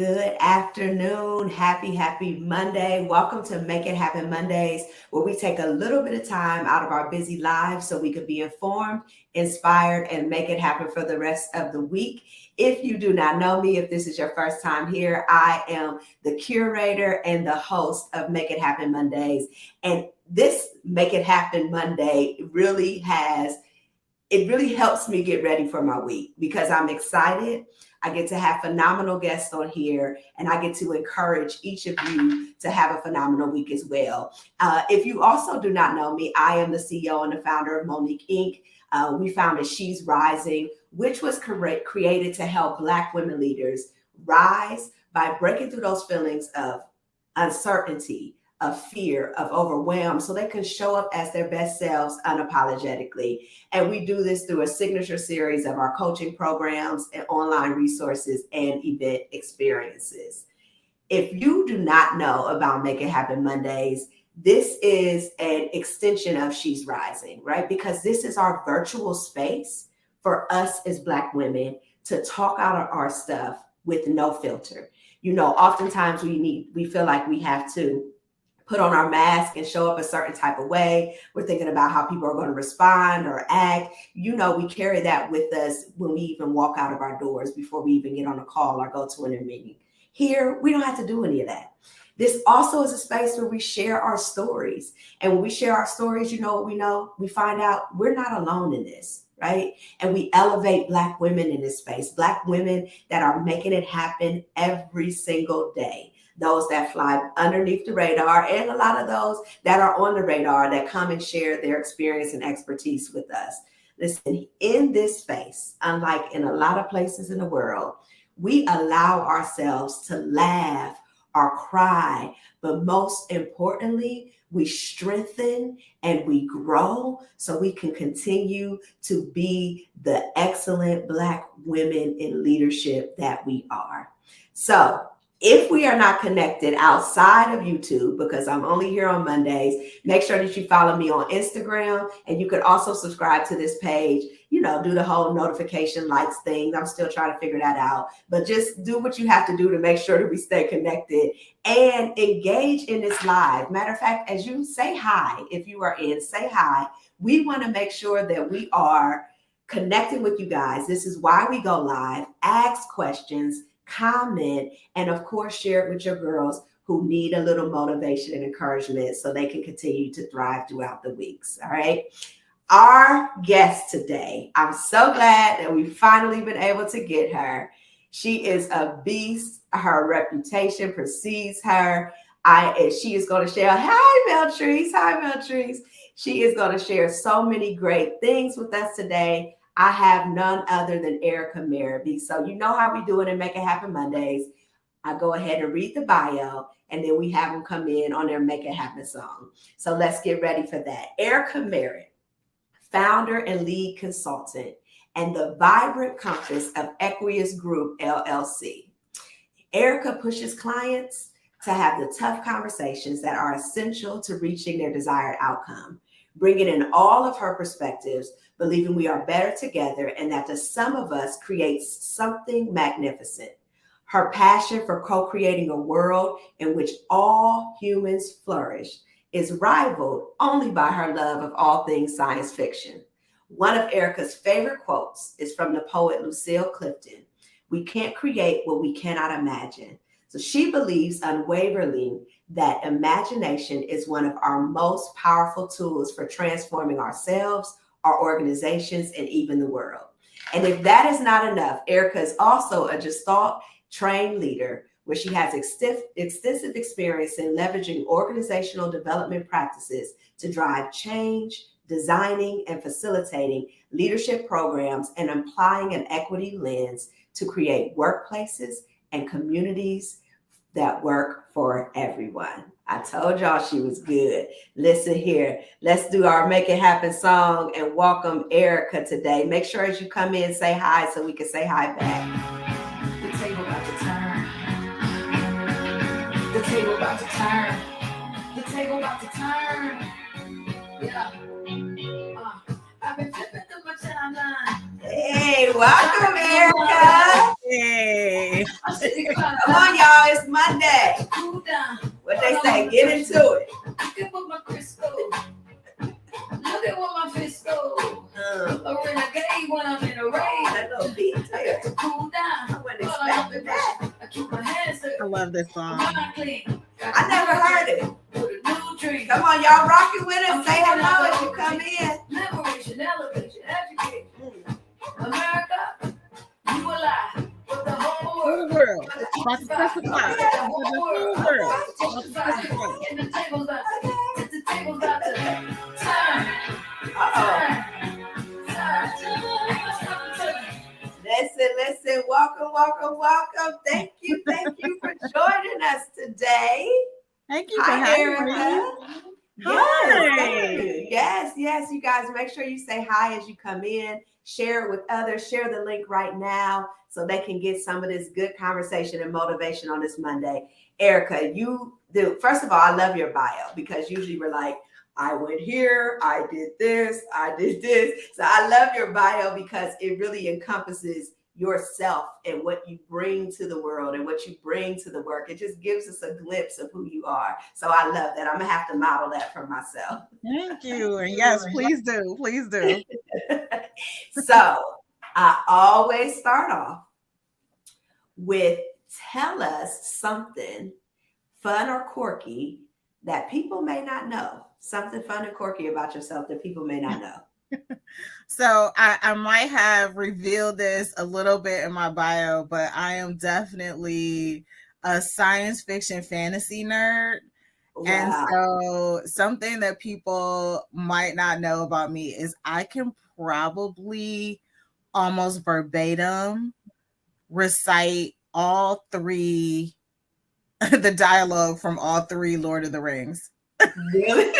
Good afternoon. Happy Monday. Welcome to Make It Happen Mondays, where we take a little bit of time out of our busy lives so we could be informed, inspired, and make it happen for the rest of the week. If you do not know me, if this is your first time here, I am the curator and the host of Make It Happen Mondays. And this Make It Happen Monday it really helps me get ready for my week because I'm excited. I get to have phenomenal guests on here, and I get to encourage each of you to have a phenomenal week as well. If you also do not know me, I am the CEO and the founder of Monique Inc. We founded She's Rising, which was created to help Black women leaders rise by breaking through those feelings of uncertainty, of fear, of overwhelm, so they can show up as their best selves unapologetically. And we do this through a signature series of our coaching programs and online resources and event experiences. If you do not know about Make It Happen Mondays, this is an extension of She's Rising, right? Because this is our virtual space for us as Black women to talk out our stuff with no filter. You know, oftentimes we feel like we have to put on our mask and show up a certain type of way. We're thinking about how people are going to respond or act. You know, we carry that with us when we even walk out of our doors before we even get on a call or go to a meeting. Here, we don't have to do any of that. This also is a space where we share our stories. And when we share our stories, you know what we know? We find out we're not alone in this, right? And we elevate Black women in this space, Black women that are making it happen every single day. Those that fly underneath the radar, and a lot of those that are on the radar that come and share their experience and expertise with us. Listen, in this space, unlike in a lot of places in the world, we allow ourselves to laugh or cry, but most importantly, we strengthen and we grow so we can continue to be the excellent Black women in leadership that we are. So, if we are not connected outside of YouTube, because I'm only here on Mondays, make sure that you follow me on Instagram, and you could also subscribe to this page, you know, do the whole notification likes thing. I'm still trying to figure that out, but just do what you have to do to make sure that we stay connected and engage in this live. Matter of fact, as you say hi, if you are in, say hi. We want to make sure that we are connecting with you guys. This is why we go live. Ask questions, comment, and of course, share it with your girls who need a little motivation and encouragement so they can continue to thrive throughout the weeks. All right. Our guest today, I'm so glad that we've finally been able to get her. She is a beast. Her reputation precedes her. She is going to share. Hi, Meltrice. Hi, Meltrice. She is going to share so many great things with us today. I have none other than Erica Merritt. So you know how we do it in Make It Happen Mondays. I go ahead and read the bio, and then we have them come in on their Make It Happen song. So let's get ready for that. Erica Merritt, founder and lead consultant, and the vibrant compass of Equius Group, LLC. Erica pushes clients to have the tough conversations that are essential to reaching their desired outcome, bringing in all of her perspectives, believing we are better together and that the sum of us creates something magnificent. Her passion for co-creating a world in which all humans flourish is rivaled only by her love of all things science fiction. One of Erica's favorite quotes is from the poet Lucille Clifton. We can't create what we cannot imagine. So she believes unwaveringly that imagination is one of our most powerful tools for transforming ourselves, our organizations, and even the world. And if that is not enough, Erica is also a Gestalt trained leader where she has extensive experience in leveraging organizational development practices to drive change, designing and facilitating leadership programs, and applying an equity lens to create workplaces and communities that work for everyone. I told y'all she was good. Listen here. Let's do our Make It Happen song and welcome Erica today. Make sure as you come in, say hi so we can say hi back. The table about to turn. The table about to turn. The table about to turn. Yeah. I've been flipping through my timeline. Hey, welcome, Erica. Hey. Come on, y'all. It's Monday. Cool down. What they say? Get into it. Look at what my Crisco. Look at what my fish go. A renegade when I'm in a raid. That little beat there. Cool down. I wasn't expecting that. I keep my hands up. I love this song. I never heard it. With a new dream. Come on, y'all, rock it with us. Say hello as you come in. Liberation, elevation, education. America, you alive. But the whole Whole world. About to testify. The whole world. World. And the table's about to turn. Listen. Welcome. Thank you for joining us today. Thank you Hi, for having Erica. me. Hi. Yes. You guys make sure you say hi as you come in. Share it with others. Share the link right now so they can get some of this good conversation and motivation on this Monday. Erica, first of all, I love your bio because usually we're like, I went here, I did this. So I love your bio because it really encompasses yourself and what you bring to the world and what you bring to the work. It just gives us a glimpse of who you are. So I love that. I'm gonna have to model that for myself. Thank you. And yes, please do. So I always start off with tell us something fun or quirky that people may not know. Something fun and quirky about yourself that people may not know. So I might have revealed this a little bit in my bio, but I am definitely a science fiction fantasy nerd. Wow. And so something that people might not know about me is I can probably almost verbatim recite all three, the dialogue from all three Lord of the Rings. Really?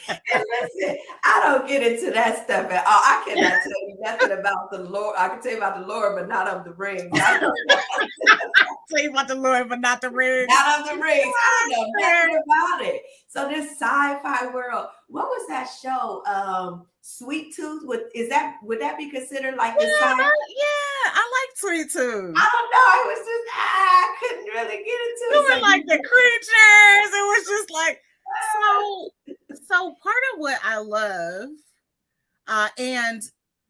And listen, I don't get into that stuff at all. I cannot tell you nothing about the Lord. I can tell you about the Lord, but not of the rings. I don't tell you about the Lord, but not the rings. Not of the rings. I don't know nothing about it. So this sci-fi world, what was that show? Sweet Tooth. Would that be considered like the sci-fi? Yeah, I like Sweet Tooth. I don't know. I was just I couldn't really get into it. You were like the creatures. It was just like so part of what I love, and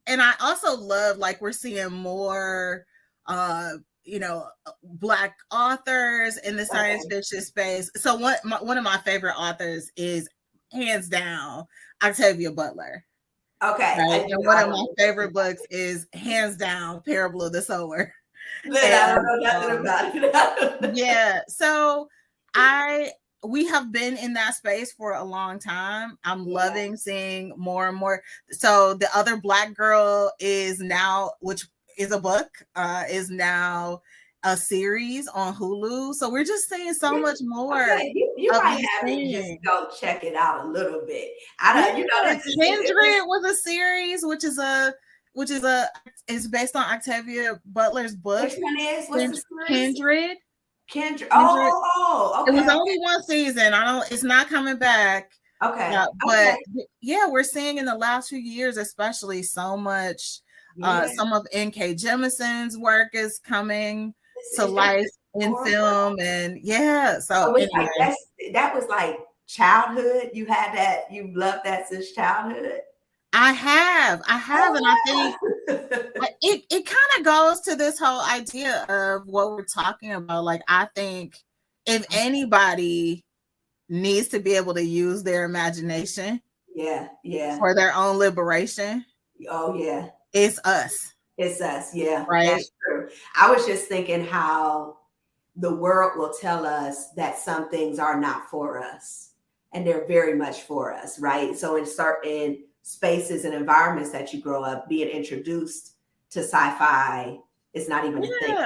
I also love, like, we're seeing more Black authors in the science fiction space. So one of my favorite authors is hands down Octavia Butler. Okay. Right? And one of my favorite books is hands down Parable of the Sower. I don't know nothing about it. Yeah. So we have been in that space for a long time. I'm loving seeing more and more. So The Other Black Girl is now, which is a book, is now a series on Hulu. So we're just seeing so much more. Okay. You might have to just go check it out a little bit. I don't, Kindred was a series, which is based on Octavia Butler's book. Which one is? What's the series? Kindred. Oh, okay. It was only one season. It's not coming back. Okay. But we're seeing in the last few years, especially, so much. Some of N.K. Jemisin's work is coming to life in film, and so anyway. That was like childhood. You had that. You loved that since childhood. I have, and I think it kind of goes to this whole idea of what we're talking about. Like, I think if anybody needs to be able to use their imagination, for their own liberation, it's us. It's us, yeah. Right. That's true. I was just thinking how the world will tell us that some things are not for us, and they're very much for us, right? So in certain spaces and environments that you grow up, being introduced to sci-fi is not even a thing,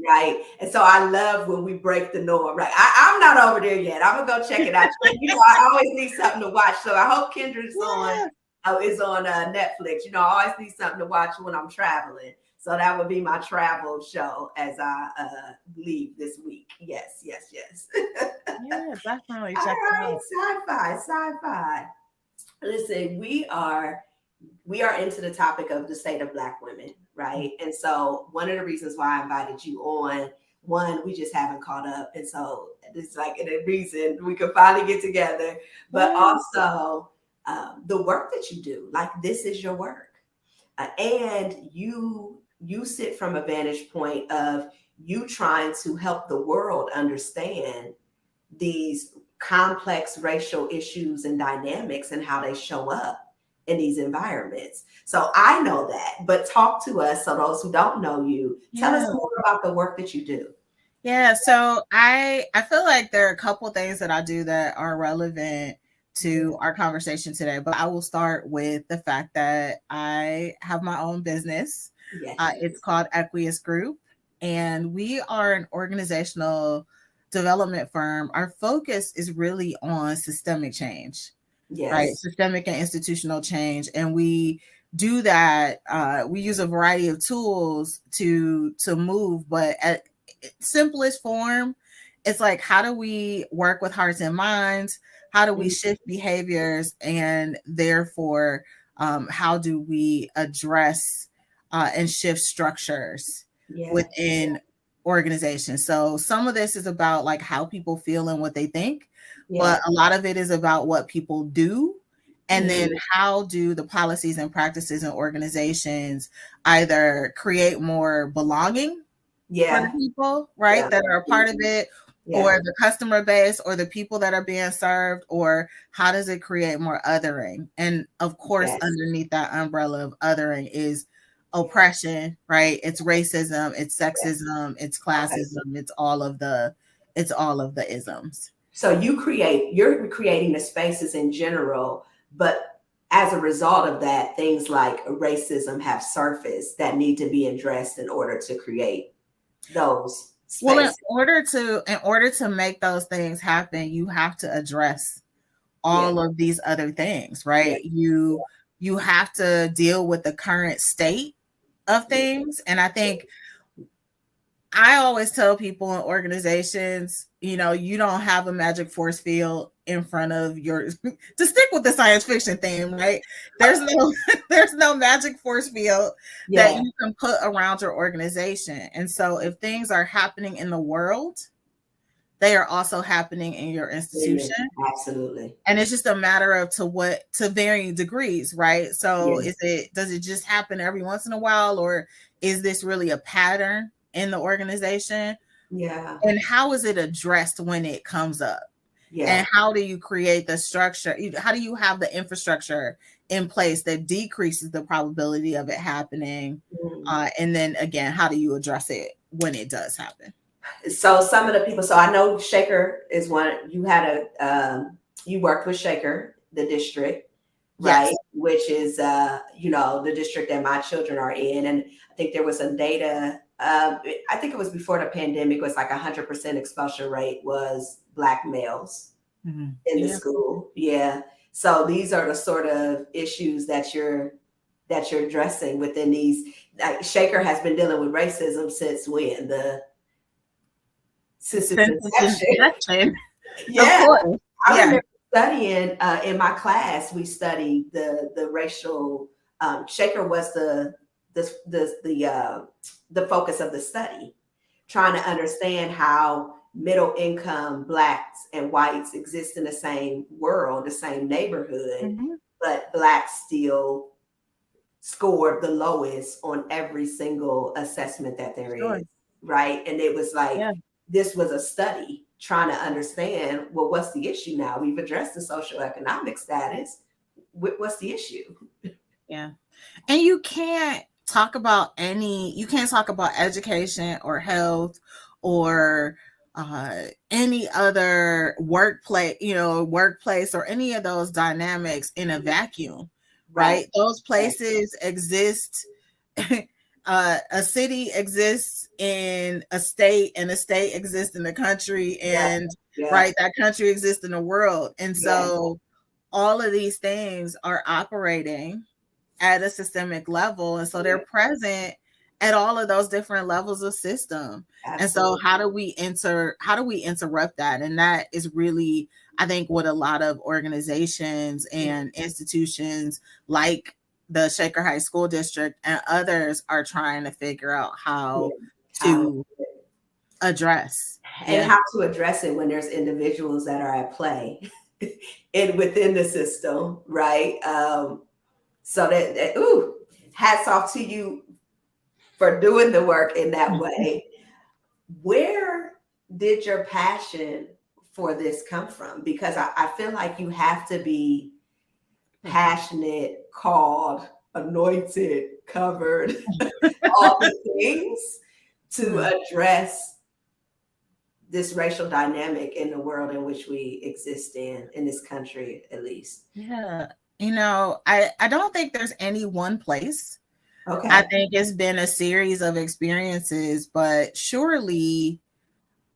right? And so I love when we break the norm, right? I'm not over there yet. I'm gonna go check it out. I always need something to watch, so I hope Kindred's on Netflix. I always need something to watch when I'm traveling. So that would be my travel show as I leave this week. Yes. Yeah, definitely. All right, sci-fi. Listen, we are into the topic of the state of Black women. right? And so one of the reasons why I invited you on, one, we just haven't caught up. And so it's like a reason we could finally get together. But also the work that you do, like this is your work. And you sit from a vantage point of you trying to help the world understand these complex racial issues and dynamics and how they show up in these environments. So I know that, but talk to us, so those who don't know you, tell us more about the work that you do. Yeah, so I feel like there are a couple things that I do that are relevant to our conversation today, but I will start with the fact that I have my own business. Yes. It's called Equius Group, and we are an organizational development firm. Our focus is really on systemic change, right? Systemic and institutional change, and we do that. We use a variety of tools to move, but at simplest form, it's like, how do we work with hearts and minds? How do we shift behaviors? And therefore, how do we address and shift structures within organizations? So some of this is about like how people feel and what they think, but a lot of it is about what people do. And then how do the policies and practices and organizations either create more belonging for the people, right, that are a part of it, or the customer base, or the people that are being served, or how does it create more othering? And of course, underneath that umbrella of othering is oppression, right? It's racism, it's sexism, it's classism, it's all of the isms. So you're creating the spaces in general, but as a result of that, things like racism have surfaced that need to be addressed in order to create those spaces. Well, in order to make those things happen, you have to address all of these other things, right? You have to deal with the current state of things. And I think I always tell people in organizations, you don't have a magic force field in front of your, to stick with the science fiction theme, right? There's no magic force field that you can put around your organization. And so if things are happening in the world, they are also happening in your institution. Absolutely. And it's just a matter of to varying degrees, right? So does it just happen every once in a while, or is this really a pattern in the organization? Yeah. And how is it addressed when it comes up? Yeah. And how do you create the structure? How do you have the infrastructure in place that decreases the probability of it happening? And then again, how do you address it when it does happen? So some of the people, so I know Shaker is one. You had you worked with Shaker, the district, right? Which is, the district that my children are in. And I think there was some data. I think it was before the pandemic, was like 100% expulsion rate was Black males in the school. Yeah. So these are the sort of issues that you're addressing within these. Shaker has been dealing with racism since when? Since its inception. Yeah. I remember studying in my class, we studied the racial. Shaker was the focus of the study, trying to understand how middle income Blacks and whites exist in the same world, the same neighborhood, but Blacks still scored the lowest on every single assessment that there is, right? And it was like, this was a study trying to understand, well, what's the issue now? We've addressed the socioeconomic status. What's the issue? Yeah. And you can't talk about education or health or any other workplace or any of those dynamics in a vacuum, right? Those places exist. A city exists in a state, and a state exists in the country, and right, that country exists in the world. And so all of these things are operating at a systemic level. And so they're present at all of those different levels of system. Absolutely. And so how do we interrupt that? And that is really, I think, what a lot of organizations and institutions like the Shaker Heights School District, and others are trying to figure out how How to address. and how to address it when there's individuals that are at play and within the system, right? So ooh, hats off to you for doing the work in that way. Where did your passion for this come from? Because I feel like you have to be passionate, called, anointed, covered, all the things to address this racial dynamic in the world in which we exist in this country, at least. Yeah. I don't think there's any one place. Okay. I think it's been a series of experiences, but surely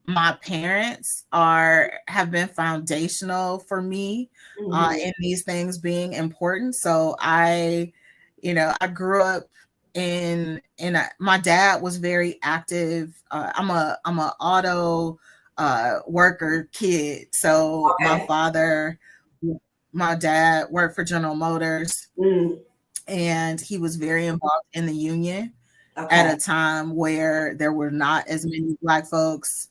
my parents have been foundational for me in these things being important. So I grew up my dad was very active. I'm a auto worker kid. So my dad worked for General Motors, and he was very involved in the union at a time where there were not as many Black folks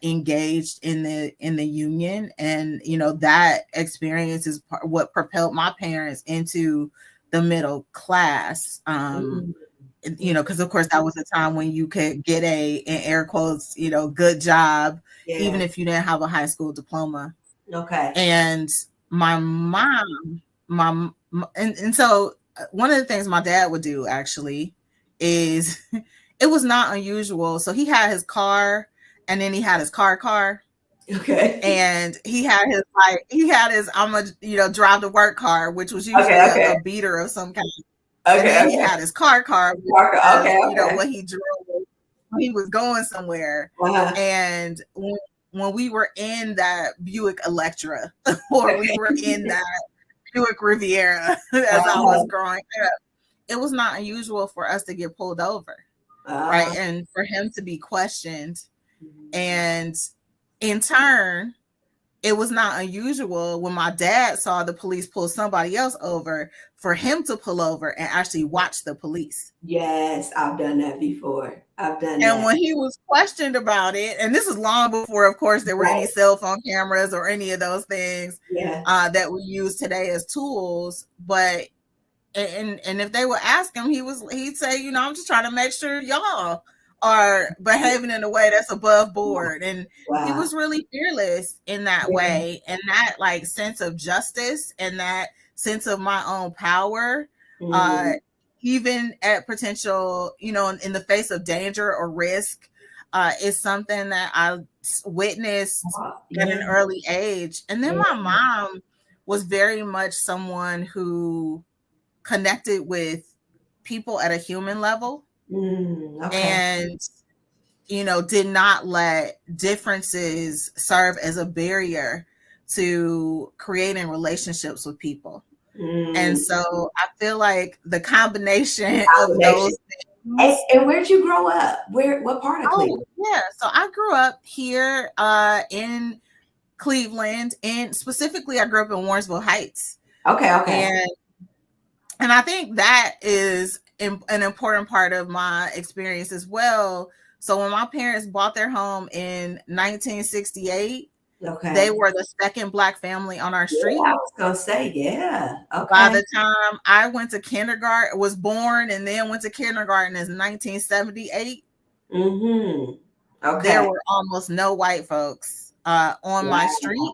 engaged in the union. And that experience is what propelled my parents into the middle class. Because of course that was a time when you could get in air quotes, good job, even if you didn't have a high school diploma. Okay. And my mom, and so one of the things my dad would do actually is it was not unusual. So he had his car, and then he had his car. Okay. And he had his I'm a drive to work car, which was usually a beater of some kind. Okay. And then he had his car, what he drove when he was going somewhere. And when we were in that Buick Electra, or we were in that Buick Riviera as I was growing up, it was not unusual for us to get pulled over, right? And for him to be questioned. And in turn, it was not unusual when my dad saw the police pull somebody else over for him to pull over and actually watch the police. Yes, I've done that before. And when he was questioned about it, and this is long before, of course, there were any cell phone cameras or any of those things that we use today as tools. But and if they would ask him, he'd say, I'm just trying to make sure y'all are behaving in a way that's above board. And he was really fearless in that way. And that like sense of justice and that sense of my own power, even at potential, in the face of danger or risk, is something that I witnessed at an early age. And then my mom was very much someone who connected with people at a human level. And did not let differences serve as a barrier to creating relationships with people. And so I feel like the combination of those things. And where'd you grow up? What part of Cleveland? Yeah, so I grew up here in Cleveland, and specifically I grew up in Warrensville Heights. Okay. And I think that is an important part of my experience as well. So when my parents bought their home in 1968, they were the second Black family on our street. I was gonna say, okay. By the time I went to kindergarten, was born and then went to kindergarten in 1978. There were almost no white folks on my street.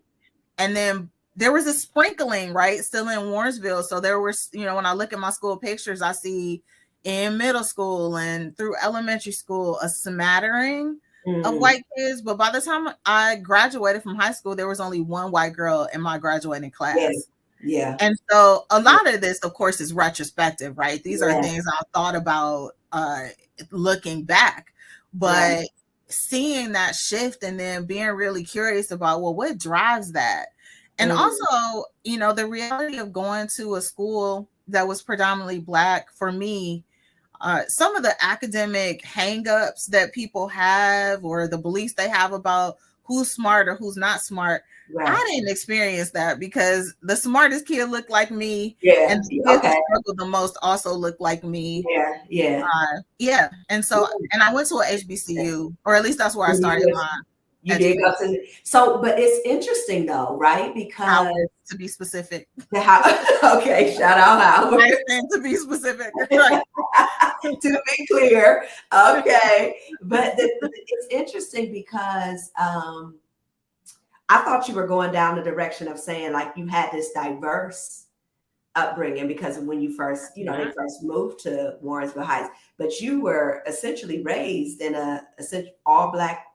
And then there was a sprinkling, right, still in Warrensville. So there was, when I look at my school pictures, I see in middle school and through elementary school a smattering of white kids. But by the time I graduated from high school, there was only one white girl in my graduating class. And so a lot of this, of course, is retrospective, right? These are things I thought about looking back. But seeing that shift and then being really curious about, well, what drives that? And also, the reality of going to a school that was predominantly Black, for me, some of the academic hangups that people have or the beliefs they have about who's smart or who's not smart. Right. I didn't experience that because the smartest kid looked like me, Yeah. and the kids who struggled the most also looked like me. Yeah. And so, and I went to a HBCU, or at least that's where I started my. You did go to, so, but it's interesting though, right? Because Howard, to be specific. Okay, shout out Howard. To be specific. Right. To be clear. Okay. But it's interesting because I thought you were going down the direction of saying like you had this diverse upbringing because of when you first, they first moved to Warrensville Heights, but you were essentially raised in a all Black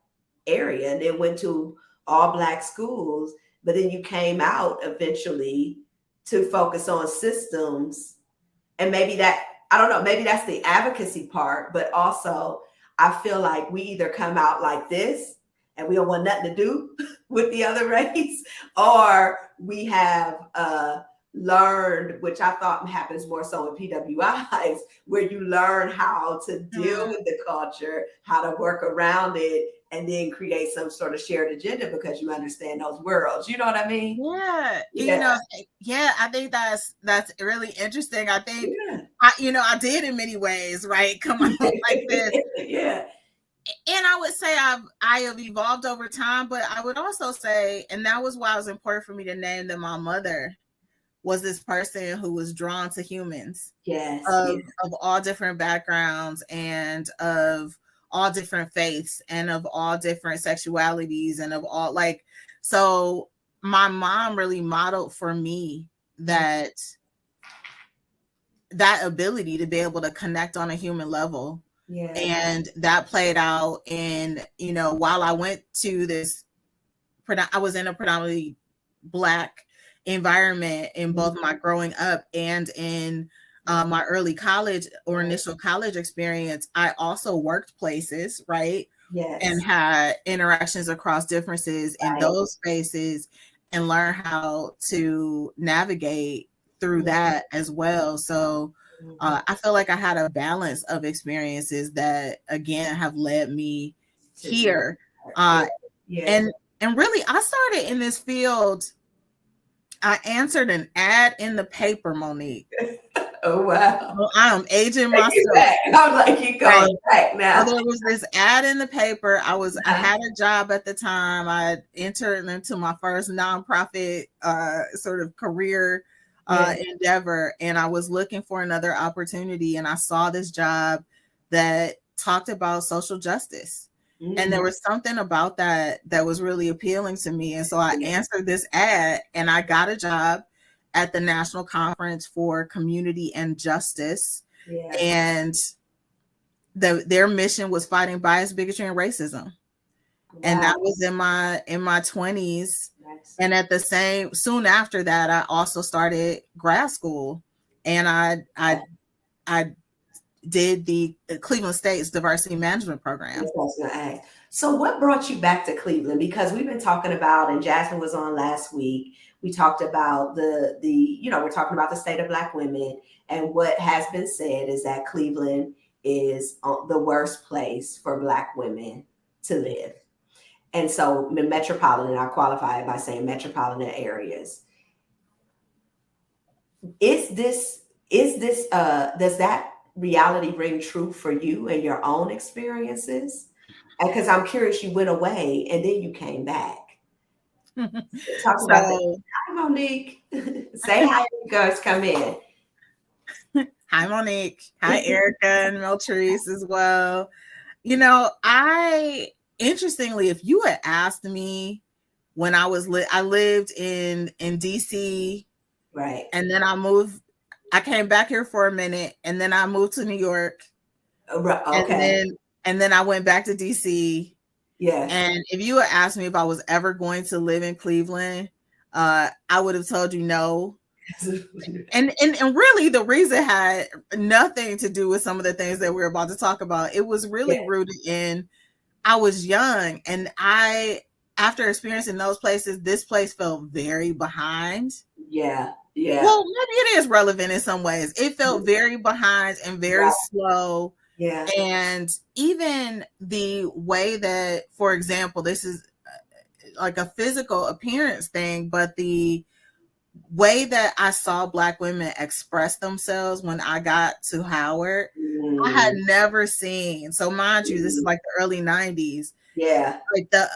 area and then went to all Black schools, but then you came out eventually to focus on systems. And maybe that, I don't know, maybe that's the advocacy part, but also I feel like we either come out like this and we don't want nothing to do with the other race, or we have learned, which I thought happens more so in PWIs, where you learn how to deal with the culture, how to work around it, and then create some sort of shared agenda because you understand those worlds. You know what I mean? Yeah. I think that's really interesting. I think I did in many ways, right? Come on like this. And I would say I have evolved over time, but I would also say, and that was why it was important for me to name that my mother was this person who was drawn to humans of all different backgrounds and of all different faiths and of all different sexualities and of all so my mom really modeled for me that ability to be able to connect on a human level. Yeah. And that played out in, while I went to this, I was in a predominantly Black environment in both my growing up and in my early college or initial college experience. I also worked places, right? Yes. And had interactions across differences in those spaces and learn how to navigate through that as well. So I feel like I had a balance of experiences that, again, have led me here. And really, I started in this field. I answered an ad in the paper, Monique. Oh, wow. Well, I'm aging myself. I'm like, you going back now. So there was this ad in the paper. I had a job at the time. I entered into my first nonprofit sort of career endeavor, and I was looking for another opportunity, and I saw this job that talked about social justice. And there was something about that was really appealing to me. And so I answered this ad and I got a job at the National Conference for Community and Justice. Yeah. And their mission was fighting bias, bigotry, and racism. Wow. And that was in my 20s. Nice. And soon after that, I also started grad school, and I did the Cleveland State's diversity management program. So what brought you back to Cleveland? Because we've been talking about, and Jasmine was on last week, we talked about we're talking about the state of Black women, and what has been said is that Cleveland is the worst place for Black women to live. And so metropolitan, I qualify it by saying metropolitan areas. Does that reality ring true for you and your own experiences? Because I'm curious, you went away and then you came back. Talk about that. Hi, Monique. Say hi when you guys come in. Hi, Monique. Hi, Erica and Meltrice as well. Interestingly, if you had asked me when I lived in DC, right, and then I came back here for a minute, and then I moved to New York. Okay. And then I went back to DC. Yeah. And if you had asked me if I was ever going to live in Cleveland, I would have told you no. And really the reason had nothing to do with some of the things that we're about to talk about. It was really rooted in, I was young, and after experiencing those places, this place felt very behind. Yeah. Yeah. Well, maybe it is relevant in some ways. It felt very behind and very slow. Yeah. And even the way that, for example, this is like a physical appearance thing, but the way that I saw Black women express themselves when I got to Howard, I had never seen. So mind you, this is like the early 90s. Yeah. Like the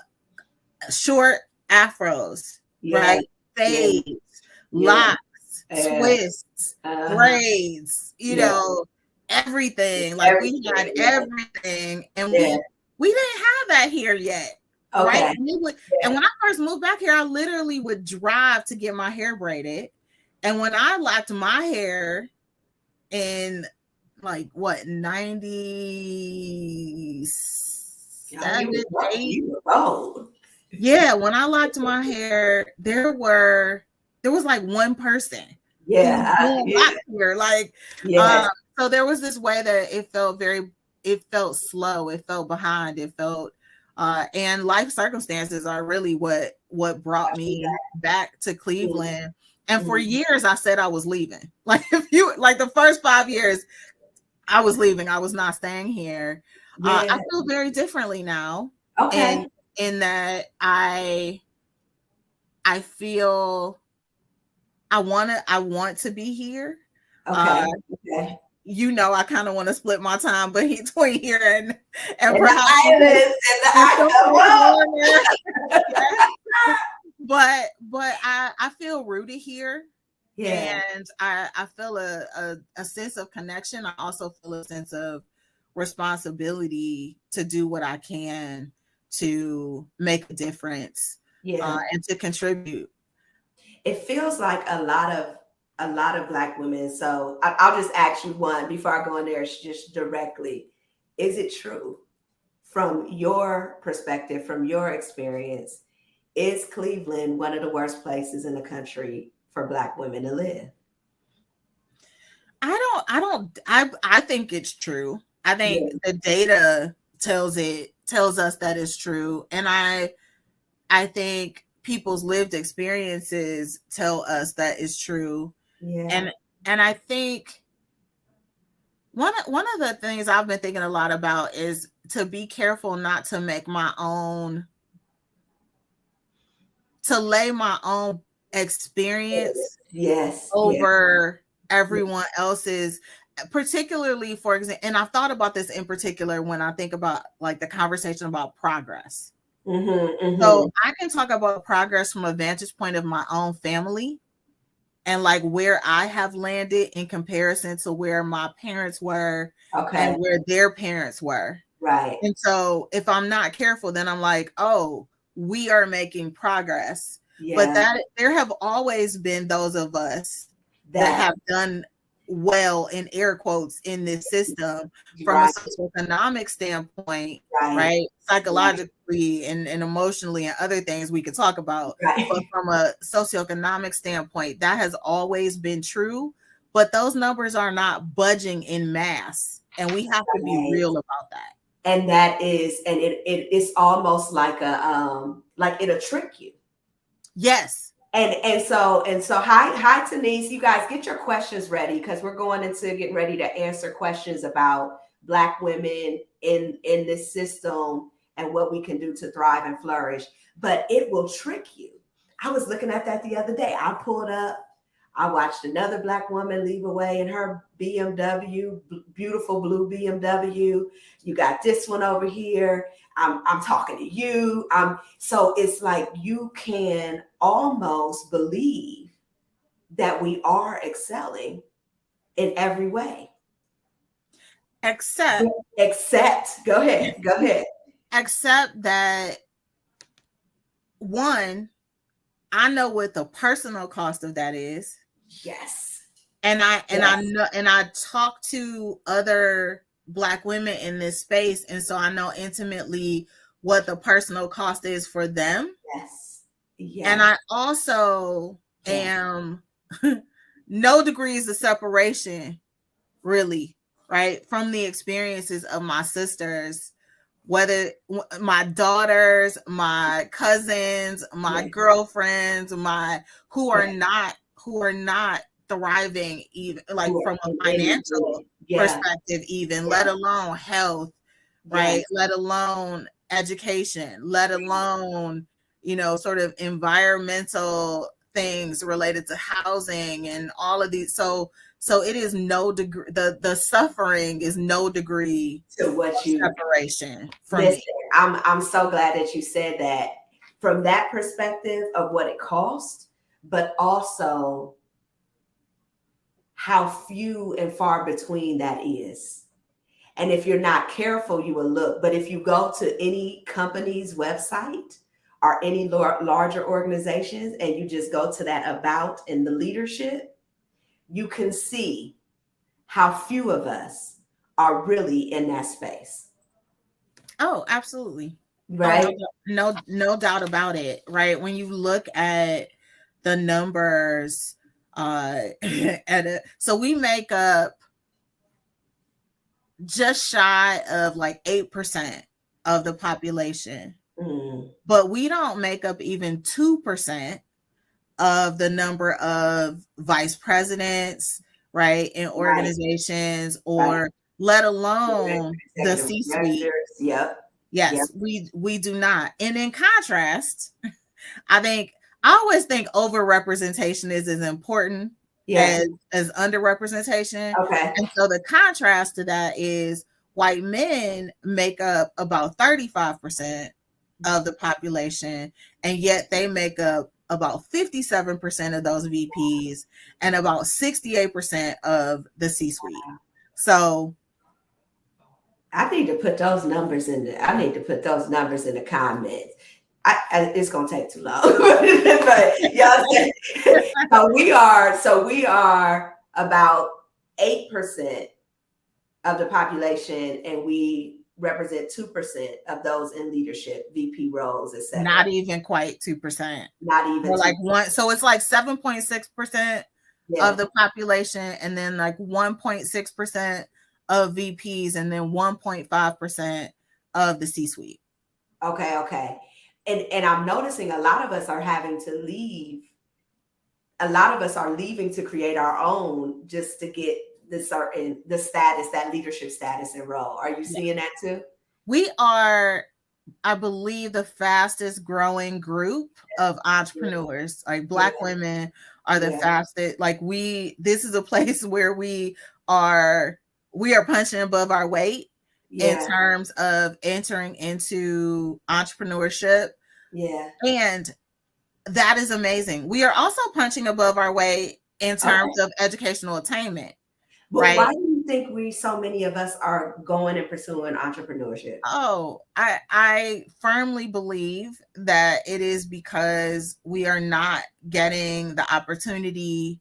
short afros, right? Fades, locks, twists, braids, you know, everything. Like we had everything, and we didn't have that here yet. Okay. Right. And when I first moved back here, I literally would drive to get my hair braided. And when I locked my hair in like what, 97, 8? Yeah, when I locked my hair, there was like one person. Yeah. Here. Like so there was this way that it felt slow, it felt behind, it felt and life circumstances are really what brought me back to Cleveland. And for years I said I was leaving. Like the first 5 years I was leaving. I was not staying here. I feel very differently now. Okay. And in that I feel I want to be here. Okay. You know, I kind of want to split my time between here and perhaps the islands. But I feel rooted here. Yeah. And I feel a sense of connection. I also feel a sense of responsibility to do what I can to make a difference and to contribute. It feels like a lot of Black women. So I'll just ask you one before I go in there, just directly. Is it true from your perspective, from your experience, is Cleveland one of the worst places in the country for Black women to live? I think it's true. I think the data tells us that it's true. And I think people's lived experiences tell us that it's true. Yeah. And I think one of the things I've been thinking a lot about is to be careful not to make to lay my own experience over everyone else's, particularly, for example, and I've thought about this in particular when I think about like the conversation about progress. So I can talk about progress from a vantage point of my own family and like where I have landed in comparison to where my parents were and where their parents were. Right. And so if I'm not careful, then I'm like, oh, we are making progress. But that there have always been those of us that have done well, in air quotes, in this system from a socioeconomic standpoint, right? Psychologically and emotionally and other things we could talk about. But from a socioeconomic standpoint, that has always been true. But those numbers are not budging in mass. And we have to be real about that. And that is, and it's almost like like it'll trick you. Yes. And so hi Denise, you guys get your questions ready because we're going into getting ready to answer questions about Black women in this system and what we can do to thrive and flourish. But it will trick you. I was looking at that the other day. I pulled up, I watched another Black woman leave away in her BMW, beautiful blue BMW. You got this one over here. I'm talking to you. So it's like you can almost believe that we are excelling in every way. Except, go ahead. Except that, one, I know what the personal cost of that is. Yes. And I know, and I talk to other Black women in this space, and so I know intimately what the personal cost is for them. Yes. And I also am no degrees of separation, really, right, from the experiences of my sisters, whether my daughters, my cousins, my girlfriends, who are not thriving, even like from a financial perspective, even let alone health, right? Let alone education, let alone sort of environmental things related to housing and all of these. So it is no degree, the suffering is no degree to what of you separation from listen. me. I'm so glad that you said that from that perspective of what it cost, but also how few and far between that is. And if you're not careful, you will look. But if you go to any company's website or any larger organizations and you just go to that about in the leadership, you can see how few of us are really in that space. Oh, absolutely. Right? Oh, no doubt about it. Right. When you look at the numbers, so we make up just shy of like 8% of the population, but we don't make up even 2% of the number of vice presidents, right, in organizations, or let alone the C-suite. Yep. Yes, we do not. And in contrast, I always think overrepresentation is as important as underrepresentation. Okay. And so the contrast to that is white men make up about 35% of the population, and yet they make up about 57% of those VPs and about 68% of the C-suite. So I need to put those numbers in the comments. It's gonna take too long, but y'all say, so we are about 8% of the population, and we represent 2% of those in leadership, VP roles, etc. Not even quite 2%. Not even. Or like one. So it's like 7.6% of the population, and then like 1.6% of VPs, and then 1.5% of the C-suite. Okay. And I'm noticing a lot of us are having to leave. A lot of us are leaving to create our own just to get the status, that leadership status and role. Are you seeing that too? We are, I believe, the fastest growing group of entrepreneurs. Like Black women are the fastest. Like this is a place where we are punching above our weight in terms of entering into entrepreneurship. Yeah. And that is amazing. We are also punching above our weight in terms of educational attainment. But why do you think so many of us are going and pursuing entrepreneurship? Oh, I firmly believe that it is because we are not getting the opportunity.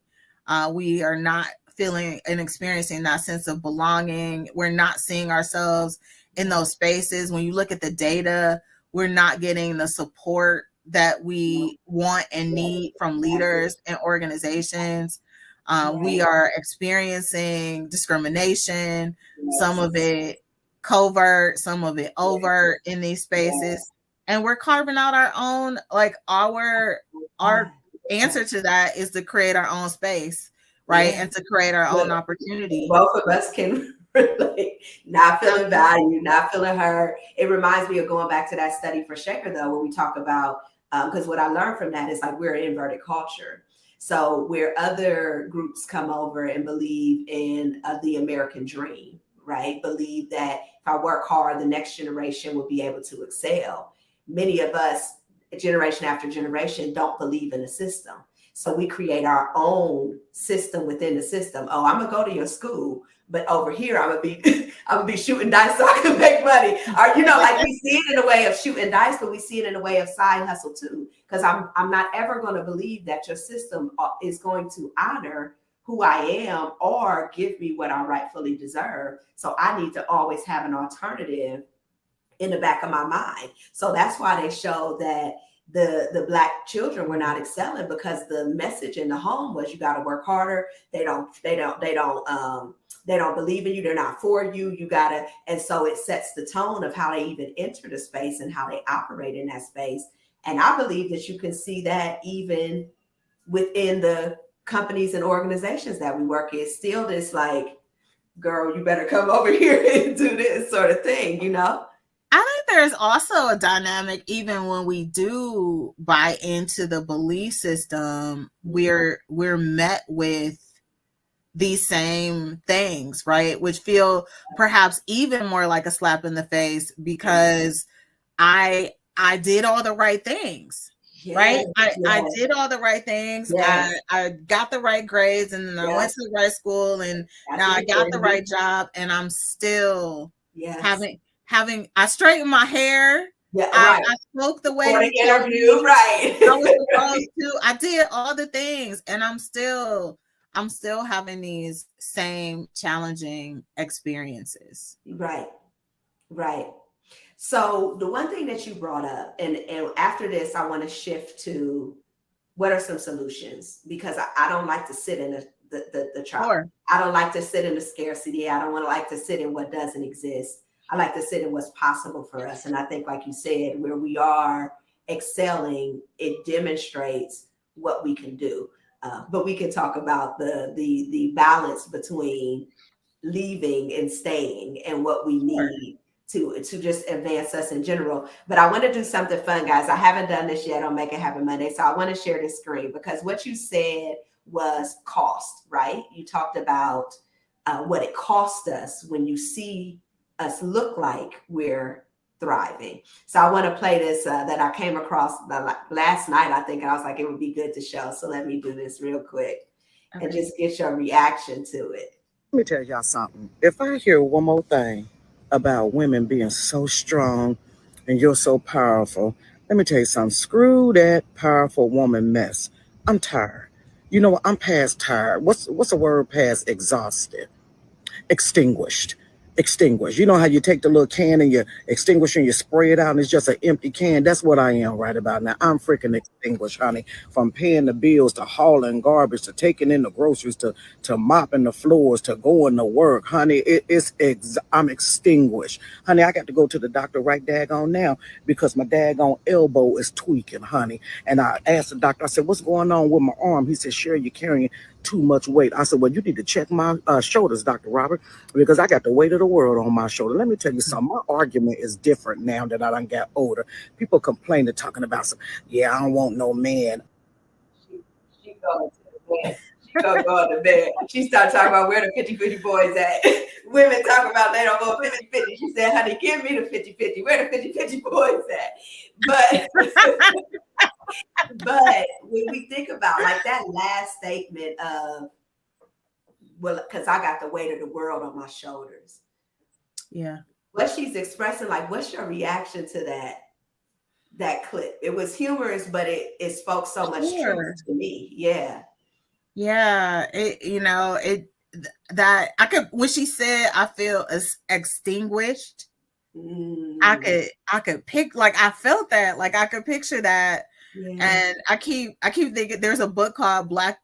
We are not feeling and experiencing that sense of belonging. We're not seeing ourselves in those spaces. When you look at the data, we're not getting the support that we want and need from leaders and organizations. We are experiencing discrimination, some of it covert, some of it overt in these spaces. And we're carving out our own, like our answer to that is to create our own space, right? And to create our own opportunity. Both of us can relate. Not feeling valued, not feeling heard. It reminds me of going back to that study for Shaker, though, where we talk about, because what I learned from that is like we're an inverted culture. So where other groups come over and believe in the American dream, right? Believe that if I work hard, the next generation will be able to excel. Many of us, generation after generation, don't believe in the system. So we create our own system within the system. Oh, I'm gonna go to your school, but over here I'm gonna be shooting dice so I can make money. Or like we see it in a way of shooting dice, but we see it in a way of side hustle too. Because I'm not ever going to believe that your system is going to honor who I am or give me what I rightfully deserve. So I need to always have an alternative in the back of my mind. So that's why they show that the Black children were not excelling, because the message in the home was you got to work harder. They don't believe in you. They're not for you. You gotta, and so it sets the tone of how they even enter the space and how they operate in that space. And I believe that you can see that even within the companies and organizations that we work in, still this like, girl, you better come over here and do this sort of thing, I think there's also a dynamic, even when we do buy into the belief system, we're met with these same things, right? Which feel perhaps even more like a slap in the face because I did all the right things. Right? I did all the right things. Yes. I got the right grades, and then I went to the right school, and now I got the right job, and I'm still having I straightened my hair. Yeah, I spoke the way for you the told interview, me right? I was supposed to. I did all the things, and I'm still having these same challenging experiences. Right. So the one thing that you brought up, and after this, I want to shift to what are some solutions, because I don't like to sit in the trouble. Sure. I don't like to sit in the scarcity. I don't want to like to sit in what doesn't exist. I like to sit in what's possible for us. And I think, like you said, where we are excelling, it demonstrates what we can do. But we can talk about the balance between leaving and staying and what we need to just advance us in general. But I want to do something fun, guys. I haven't done this yet on Make It Happen Monday. So I want to share this screen, because what you said was cost, right? You talked about what it cost us when you see us look like we're thriving. So I want to play this that I came across last night, I think, and I was like, it would be good to show. So let me do this real quick and just get your reaction to it. Let me tell y'all something. If I hear one more thing about women being so strong and you're so powerful, let me tell you something. Screw that powerful woman mess. I'm tired. You know what? I'm past tired. What's the word past exhausted? Extinguished. Extinguished. You know how you take the little can and you extinguish and you spray it out and it's just an empty can? That's what I am right about now. I'm freaking extinguished, honey. From paying the bills to hauling garbage to taking in the groceries to mopping the floors to going to work, honey. I'm extinguished. Honey, I got to go to the doctor right daggone now because my daggone elbow is tweaking, honey. And I asked the doctor, I said, what's going on with my arm? He said, Sherry, you're carrying too much weight. I said, well, you need to check my shoulders, Dr. Robert, because I got the weight of the world on my shoulder. Let me tell you something. My argument is different now that I done got older. People complaining, talking about some, yeah, I don't want no man. She going to the bed. She gonna go to bed. She started talking about where the 50-50 boys at. Women talk about they don't want 50-50. She said, honey, give me the 50-50. Where the 50-50 boys at? But when we think about like that last statement of, well, because I got the weight of the world on my shoulders. Yeah. What she's expressing, like, what's your reaction to that clip? It was humorous, but it spoke so much truth to me. Yeah. Yeah. That I could, when she said, I feel extinguished, I could pick, like, I felt that, like, I could picture that. Yeah. And I keep thinking there's a book called Black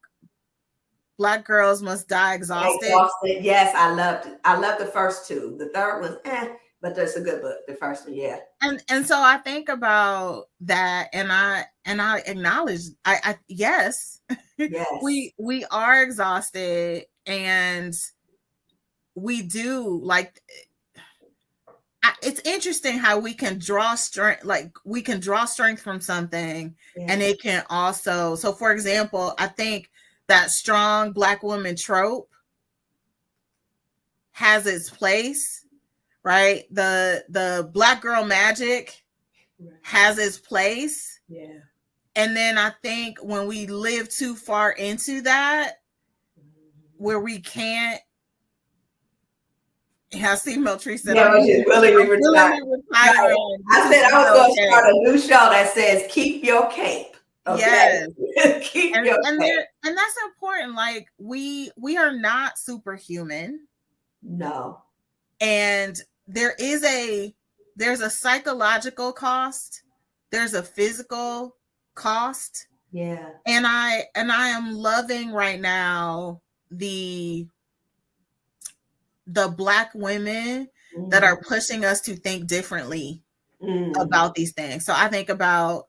Girls Must Die Exhausted. Yes, I loved the first two. The third was but that's a good book. The first one, yeah. And so I think about that, and I acknowledge yes. we are exhausted, and we do, like, it's interesting how we can draw strength, like we can draw strength from something, and it can also, so for example, I think that strong Black woman trope has its place, right? The Black girl magic has its place. Yeah. And then I think when we live too far into that, where we can't, I see Meltree said, I said I was going to start a new show that says keep your cape. Okay? Yes. Keep your cape. And that's important. Like, we are not superhuman. No. And there's a psychological cost. There's a physical cost. Yeah. And I am loving right now the Black women that are pushing us to think differently about these things. So I think about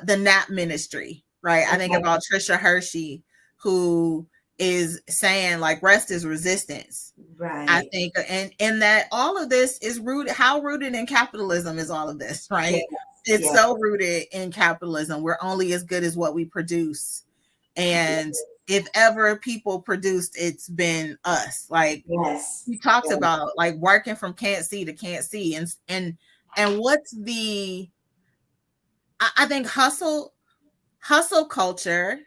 the NAP ministry, right? I think about Trisha Hershey, who is saying like rest is resistance. Right. I think, and that all of this is rooted. How rooted in capitalism is all of this, right? Yes. It's so rooted in capitalism. We're only as good as what we produce, and if ever people produced, it's been us. Like he talks about, like working from can't see to can't see, and what's the? I think hustle culture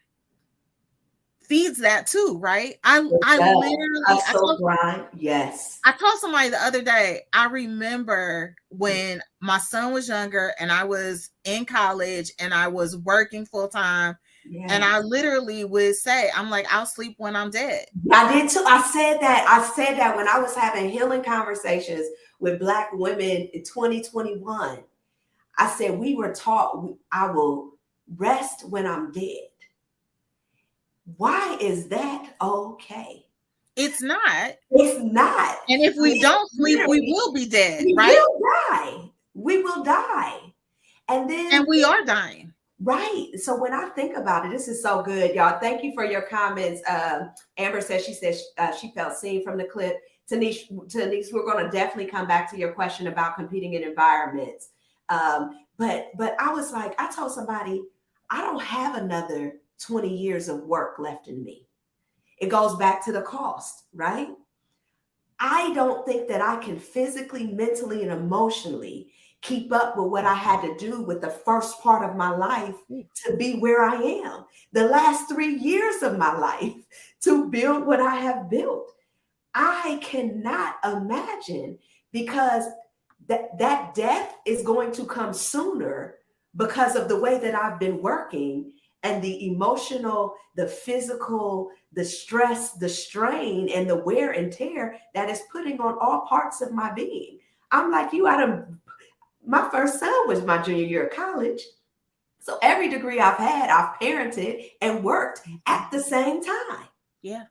feeds that too, right? I literally grind. Yes. I told somebody the other day, I remember when my son was younger and I was in college and I was working full time. Yes. And I literally would say, I'm like, I'll sleep when I'm dead. I did too. I said that when I was having healing conversations with Black women in 2021. I said, we were taught I will rest when I'm dead. Why is that okay? It's not. It's not. And if we don't sleep, we will be dead, right? We will die. We will die. And we are dying. Right. So when I think about it, this is so good, y'all. Thank you for your comments. Amber says she felt seen from the clip. Tanice, we're going to definitely come back to your question about competing in environments. But I was like, I told somebody, I don't have another 20 years of work left in me. It goes back to the cost, right? I don't think that I can physically, mentally, and emotionally keep up with what I had to do with the first part of my life to be where I am. The last 3 years of my life to build what I have built. I cannot imagine, because that death is going to come sooner because of the way that I've been working, and the emotional, the physical, the stress, the strain, and the wear and tear that is putting on all parts of my being. I'm like you, my first son was my junior year of college. So every degree I've had, I've parented and worked at the same time. Yeah.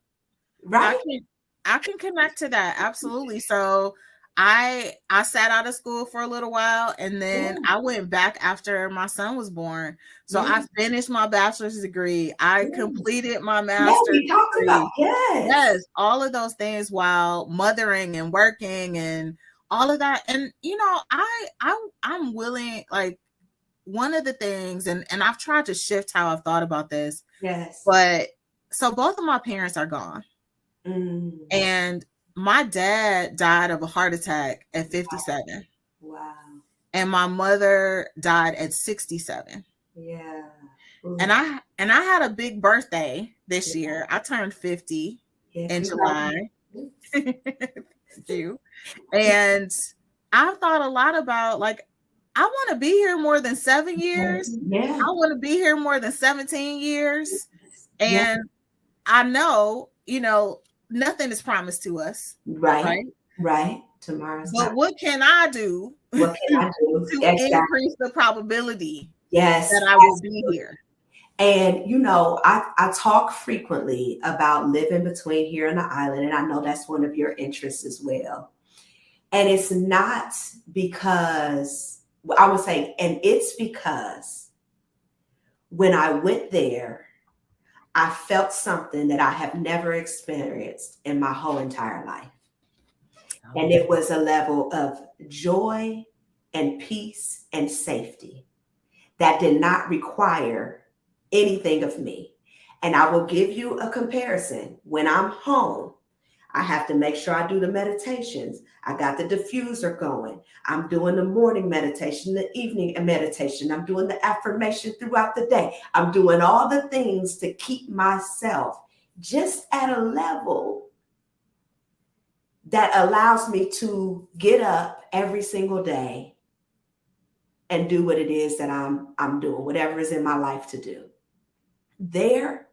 Right? I can connect to that. Absolutely. So I sat out of school for a little while, and then I went back after my son was born. So I finished my bachelor's degree. I completed my master's degree. Yes, all of those things while mothering and working and all of that. And you know, I'm willing, like, one of the things, and I've tried to shift how I've thought about this. Yes. But so both of my parents are gone. And my dad died of a heart attack at 57. Wow. And my mother died at 67. Yeah. Ooh. And I had a big birthday this year. I turned 50 in July. Thank you. And I've thought a lot about, like, I want to be here more than 7 years. Yeah. I want to be here more than 17 years. And I know, you know, nothing is promised to us. Right. Tomorrow's But what can I do? What can I do to increase the probability that I will be here? And, you know, I talk frequently about living between here and the island, and I know that's one of your interests as well. And it's not because, I would say, and it's because when I went there, I felt something that I have never experienced in my whole entire life. And it was a level of joy and peace and safety that did not require anything of me. And I will give you a comparison. When I'm home, I have to make sure I do the meditations. I got the diffuser going. I'm doing the morning meditation, the evening meditation. I'm doing the affirmation throughout the day. I'm doing all the things to keep myself just at a level that allows me to get up every single day and do what it is that I'm doing, whatever is in my life to do. There,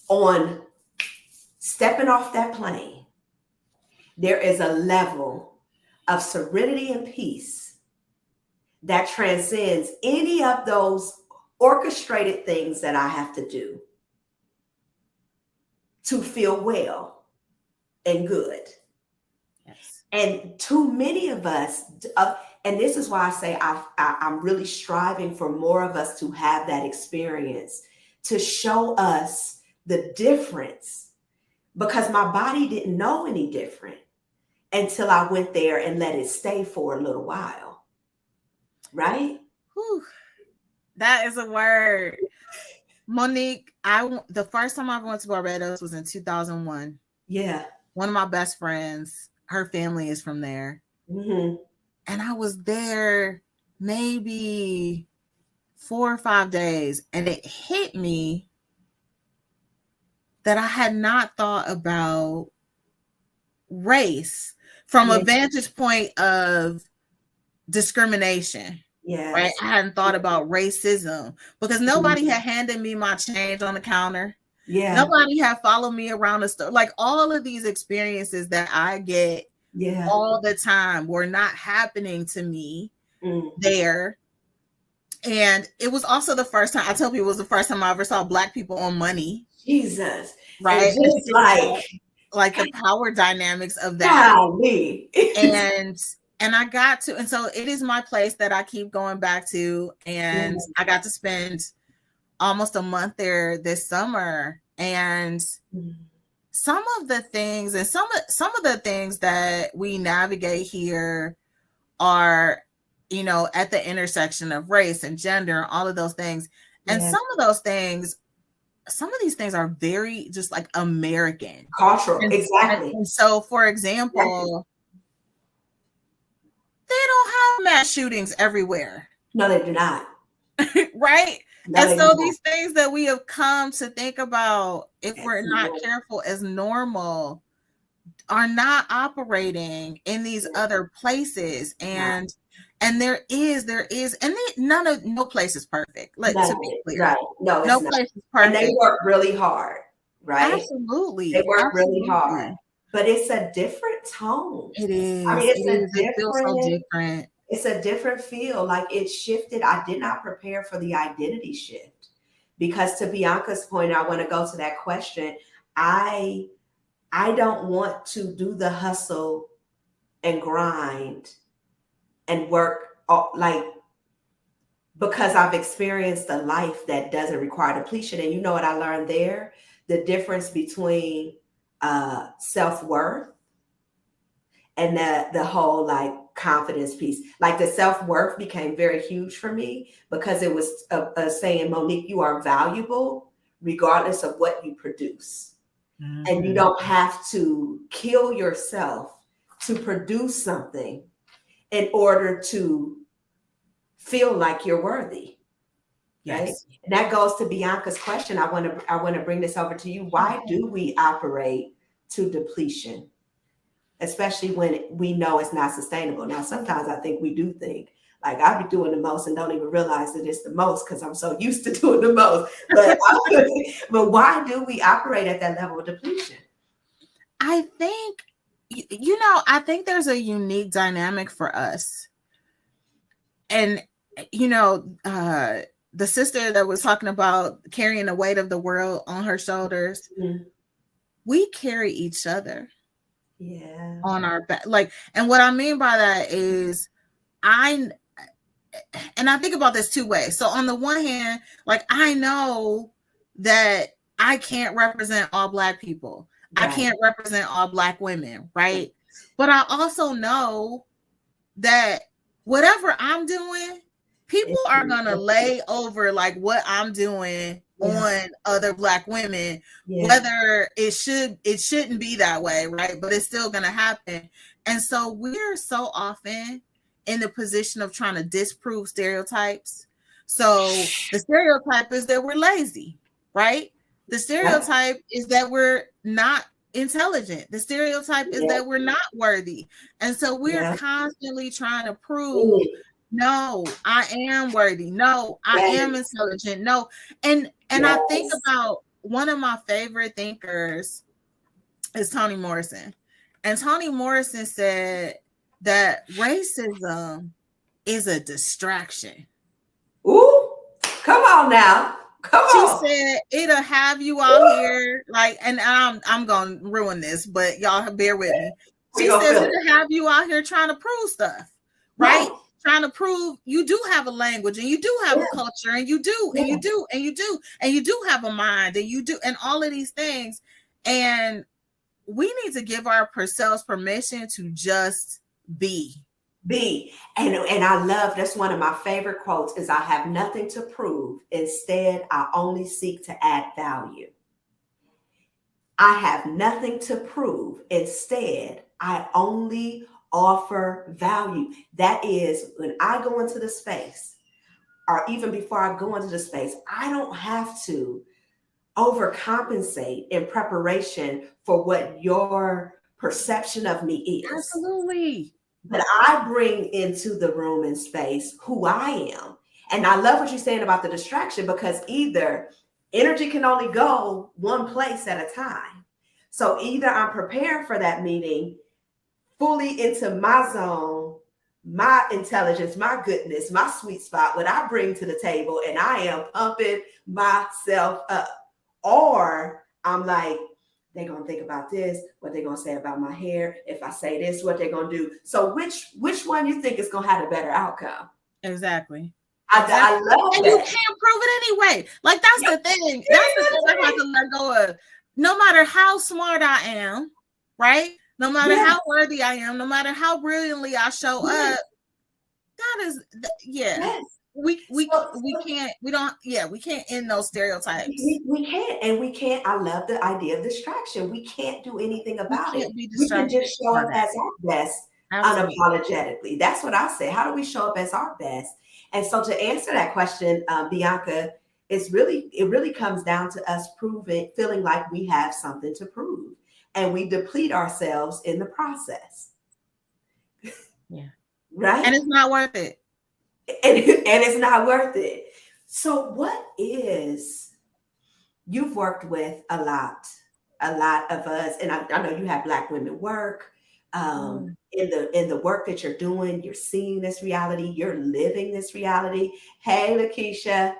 on stepping off that plane, there is a level of serenity and peace that transcends any of those orchestrated things that I have to do to feel well and good. Yes. And too many of us, and this is why I say I'm really striving for more of us to have that experience, to show us the difference because my body didn't know any different until I went there and let it stay for a little while. Right? Whew. That is a word. Monique, the first time I went to Barbados was in 2001. Yeah. One of my best friends, her family is from there. Mm-hmm. And I was there maybe 4 or 5 days, and it hit me that I had not thought about race from a vantage point of discrimination. Yes. Right? I hadn't thought about racism because nobody had handed me my change on the counter. Yeah. Nobody had followed me around the store. Like all of these experiences that I get all the time were not happening to me there. And it was also the first time, I tell people it was the first time I ever saw Black people on money. Jesus. Right? And just like the power dynamics of that. Golly. And I got to, and so it is my place that I keep going back to. And I got to spend almost a month there this summer. And some of the things and some of the things that we navigate here are, you know, at the intersection of race and gender, all of those things. And some of these things are very just like American. Cultural, exactly. And so, for example, they don't have mass shootings everywhere. No, they do not. Right? No, and so these things that we have come to think about, if we're not careful, as normal, are not operating in these other places. And there is, and no place is perfect. Like, to be clear, right? No, no place is perfect. And they work really hard, right? Absolutely, they work really hard. But it's a different tone. It is. I mean, it feels so different. It's a different feel. Like it shifted. I did not prepare for the identity shift because, to Bianca's point, I want to go to that question. I don't want to do the hustle and grind and work like, because I've experienced a life that doesn't require depletion. And you know what I learned there? The difference between self-worth and the whole like confidence piece. Like the self-worth became very huge for me because it was saying, Monique, you are valuable regardless of what you produce. Mm-hmm. And you don't have to kill yourself to produce something in order to feel like you're worthy. Yes. Right? And that goes to Bianca's question. I want to bring this over to you. Why do we operate to depletion, especially when we know it's not sustainable? Now, sometimes I think we do think like I'll be doing the most and don't even realize that it's the most because I'm so used to doing the most. But why do we operate at that level of depletion? I think, I think there's a unique dynamic for us. And, the sister that was talking about carrying the weight of the world on her shoulders, we carry each other on our back. Like, and what I mean by that is I think about this two ways. So on the one hand, like I know that I can't represent all Black people. Right. I can't represent all Black women, right? But I also know that whatever I'm doing, people are gonna lay over like what I'm doing on other Black women, whether it shouldn't be that way, right? But it's still gonna happen. And so we're so often in the position of trying to disprove stereotypes. So the stereotype is that we're lazy, right? The stereotype is that we're not intelligent. The stereotype is that we're not worthy. And so we're constantly trying to prove, no, I am worthy. No, I am intelligent. No. And I think about one of my favorite thinkers is Toni Morrison. And Toni Morrison said that racism is a distraction. Ooh, come on now. Come on. She said it'll have you out here like, and I'm gonna ruin this, but y'all bear with me. She says it'll have you out here trying to prove stuff, right? trying to prove you do have a language and you do have a culture and you do and you do and you do and you do have a mind and you do and all of these things. And we need to give ourselves permission to just be. And I love, that's one of my favorite quotes is, I have nothing to prove. Instead, I only seek to add value. I have nothing to prove. Instead, I only offer value. That is, when I go into the space, or even before I go into the space, I don't have to overcompensate in preparation for what your perception of me is. Absolutely. But I bring into the room and space who I am. And I love what you're saying about the distraction, because either energy can only go one place at a time. So either I'm prepared for that meeting, fully into my zone, my intelligence, my goodness, my sweet spot, what I bring to the table, and I am pumping myself up. Or I'm like, they're going to think about this, what they're going to say about my hair. If I say this, what they're going to do. So which one you think is going to have a better outcome? Exactly. I love and that. You can't prove it anyway. Like, that's the thing. That's the thing I have to let go of. No matter how smart I am, right? No matter how worthy I am, no matter how brilliantly I show up, that is, Yes. We can't end those stereotypes. We can't, and we can't. I love the idea of distraction. We can't do anything about it. We can just show up as our best. Absolutely. Unapologetically. That's what I say. How do we show up as our best? And so to answer that question, Bianca, it really comes down to us feeling like we have something to prove, and we deplete ourselves in the process. Yeah. Right. And it's not worth it. And it's not worth it. So you've worked with a lot of us, and I know you have Black women work. In the work that you're doing, you're seeing this reality, you're living this reality. Hey, Lakeisha,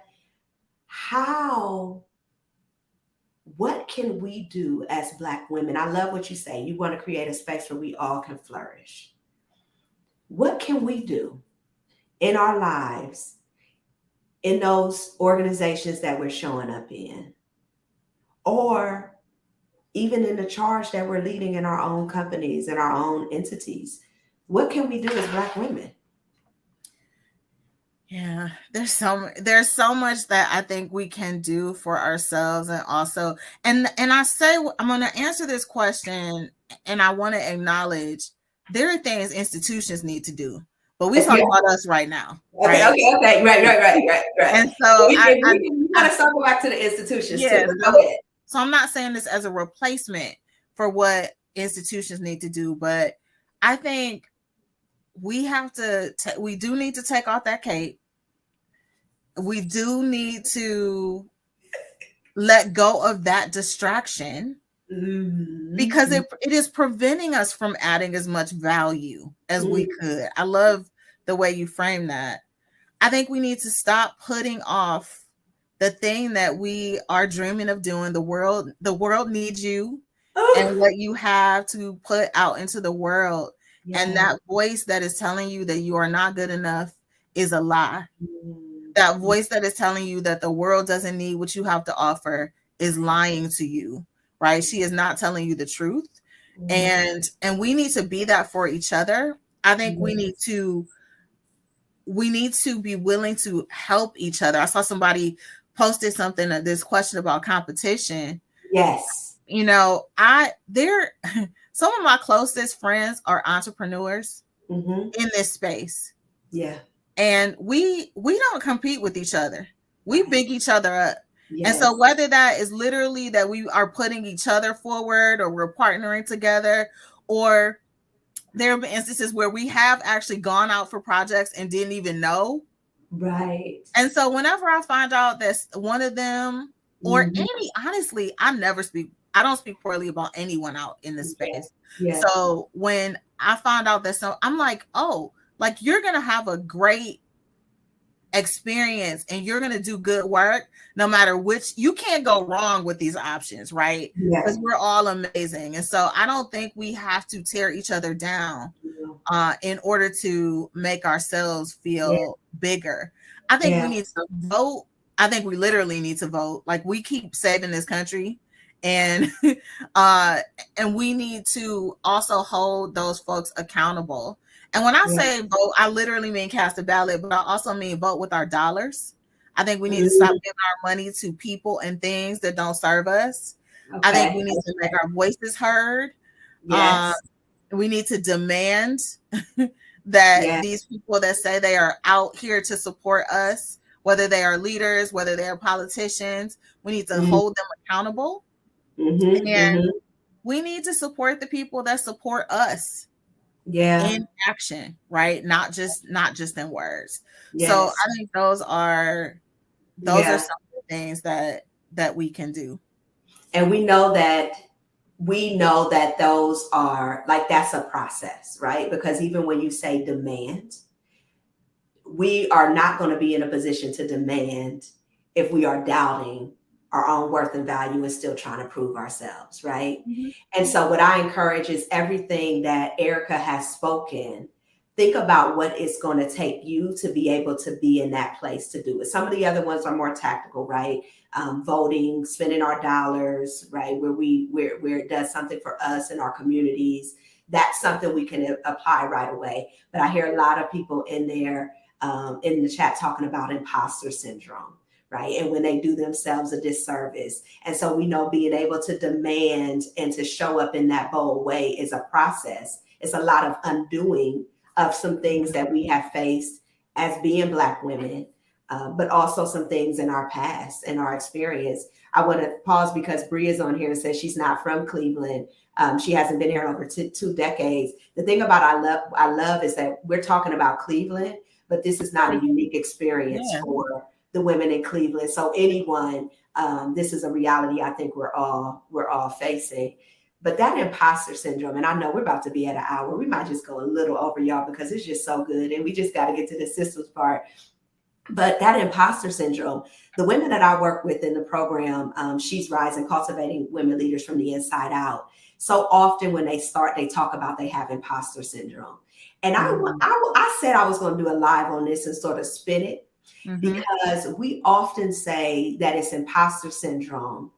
what can we do as Black women? I love what you say. You want to create a space where we all can flourish. What can we do in our lives, in those organizations that we're showing up in, or even in the charge that we're leading in our own companies and our own entities? What can we do as Black women? Yeah, there's so much that I think we can do for ourselves, and also, and I say, I'm going to answer this question, and I want to acknowledge there are things institutions need to do, but we talk about us right now. Okay, right? Okay, right. And so we got to circle back to the institutions too. Go ahead. So I'm not saying this as a replacement for what institutions need to do, but I think we do need to take off that cape. We do need to let go of that distraction, because it is preventing us from adding as much value as we could. I love the way you frame that. I think we need to stop putting off the thing that we are dreaming of doing. The world needs you and what you have to put out into the world. And that voice that is telling you that you are not good enough is a lie. That voice that is telling you that the world doesn't need what you have to offer is lying to you, right? She is not telling you the truth. And we need to be that for each other. I think we need to be willing to help each other. I saw somebody posted something, this question about competition. Yes. You know, some of my closest friends are entrepreneurs in this space. Yeah. And we don't compete with each other. We big each other up. Yes. And so whether that is literally that we are putting each other forward, or we're partnering together, or there have been instances where we have actually gone out for projects and didn't even know. Right. And so whenever I find out that one of them, or honestly, I don't speak poorly about anyone out in this space. Yeah. So when I find out that I'm like, oh, like, you're going to have a great experience and you're going to do good work, no matter which, you can't go wrong with these options, right? Because we're all amazing. And so I don't think we have to tear each other down in order to make ourselves feel bigger. I think we need to vote. I think we literally need to vote. Like, we keep saving this country, and and we need to also hold those folks accountable. And when I say vote, I literally mean cast a ballot, but I also mean vote with our dollars. I think we need to stop giving our money to people and things that don't serve us. I think we need to make our voices heard. We need to demand that these people that say they are out here to support us, whether they are leaders, whether they are politicians, we need to hold them accountable. And we need to support the people that support us in action, right? Not just in words. So I think those are some of the things that we can do. And we know that those are, like, that's a process, right? Because even when you say demand, we are not going to be in a position to demand if we are doubting our own worth and value and still trying to prove ourselves, right? And so what I encourage is everything that Erica has spoken, think about what it's going to take you to be able to be in that place to do it. Some of the other ones are more tactical, right? Voting, spending our dollars, right? Where it does something for us and our communities. That's something we can apply right away. But I hear a lot of people in there in the chat talking about imposter syndrome, right? And when they do themselves a disservice. And so we know being able to demand and to show up in that bold way is a process. It's a lot of undoing of some things that we have faced as being Black women, but also some things in our past and our experience. I want to pause because Bria's on here and says she's not from Cleveland. She hasn't been here over 2 decades. The thing about I love is that we're talking about Cleveland, but this is not a unique experience for the women in Cleveland. So anyone, this is a reality I think we're all facing. But that imposter syndrome, and I know we're about to be at an hour. We might just go a little over, y'all, because it's just so good. And we just got to get to the systems part. But that imposter syndrome, the women that I work with in the program, She's Rising, Cultivating Women Leaders from the Inside Out. So often when they start, they talk about they have imposter syndrome. And I said I was going to do a live on this and sort of spin it, because we often say that it's imposter syndrome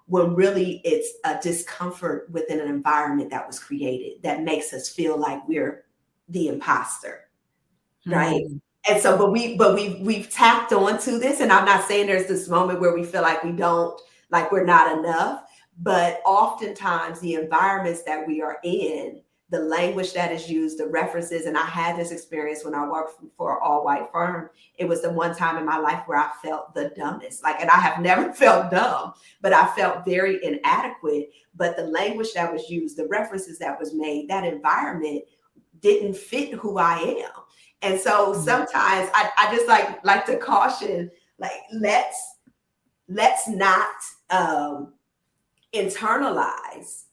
when really it's a discomfort within an environment that was created that makes us feel like we're the imposter, right? And so, but we've tapped onto this, and I'm not saying there's this moment where we feel like we're not enough, but oftentimes the environments that we are in, the language that is used, the references, and I had this experience when I worked for an all-white firm. It was the one time in my life where I felt the dumbest, and I have never felt dumb, but I felt very inadequate. But the language that was used, the references that was made, that environment didn't fit who I am. And so sometimes I just like to caution, let's not internalize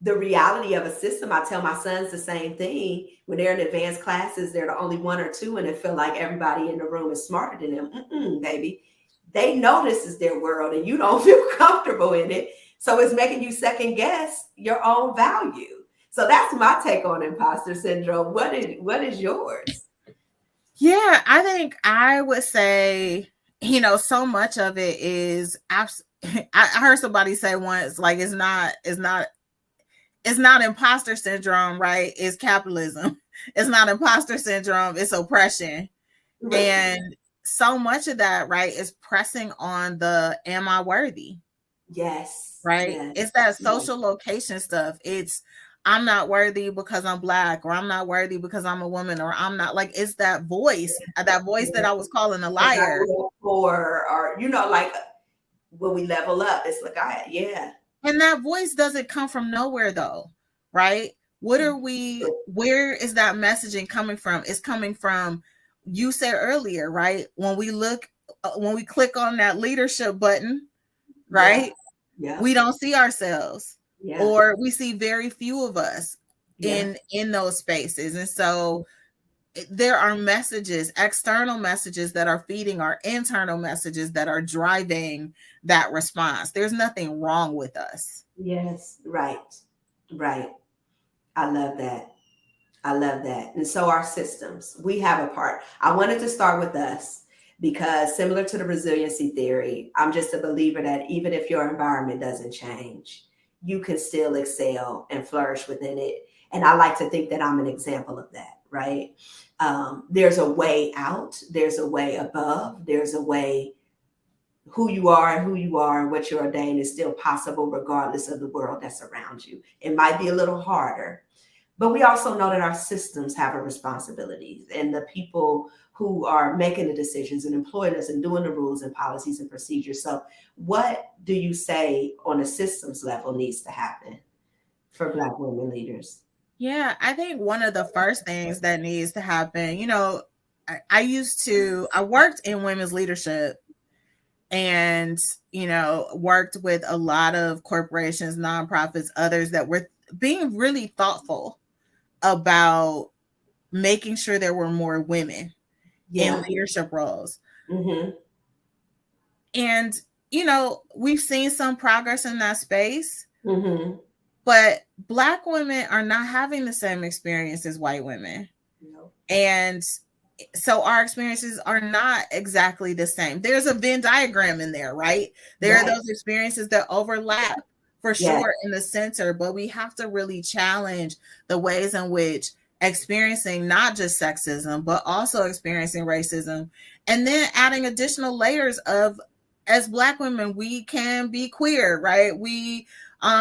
the reality of a system. I tell my sons the same thing. When they're in advanced classes, they're the only 1 or 2, and they feel like everybody in the room is smarter than them. Baby, they know this is their world, and you don't feel comfortable in it. So it's making you second guess your own value. So that's my take on imposter syndrome. What is yours? Yeah, I think I would say, so much of it is I heard somebody say once, like, it's not imposter syndrome, right? It's capitalism. It's not imposter syndrome, it's oppression. Right. And so much of that, right, is pressing on the am I worthy? Yes. Right? Yes. It's that social location stuff. It's I'm not worthy because I'm Black, or I'm not worthy because I'm a woman, or I'm not, like, it's that voice that I was calling a liar. Or when we level up, it's like, And that voice doesn't come from nowhere though, right? Where is that messaging coming from? It's coming from, you said earlier, right? When we click on that leadership button, right? Yeah. We don't see ourselves. Yeah. Or we see very few of us in those spaces. And so there are messages, external messages that are feeding our internal messages that are driving that response. There's nothing wrong with us. Yes, right, right. I love that. I love that. And so our systems, we have a part. I wanted to start with us because similar to the resiliency theory, I'm just a believer that even if your environment doesn't change, you can still excel and flourish within it. And I like to think that I'm an example of that, right? There's a way out, there's a way above, there's a way. Who you are and who you are and what you're ordained is still possible regardless of the world that's around you. It might be a little harder, but we also know that our systems have a responsibility, and the people who are making the decisions and employing us and doing the rules and policies and procedures. So what do you say on a systems level needs to happen for Black women leaders? Yeah, I think one of the first things that needs to happen, I worked in women's leadership and, worked with a lot of corporations, nonprofits, others that were being really thoughtful about making sure there were more women in leadership roles. Mm-hmm. And, we've seen some progress in that space, Mm-hmm. but Black women are not having the same experience as white women. No. And so our experiences are not exactly the same. There's a Venn diagram in there, right? There are those experiences that overlap for sure in the center, but we have to really challenge the ways in which experiencing not just sexism, but also experiencing racism, and then adding additional layers of, as Black women, we can be queer, right? We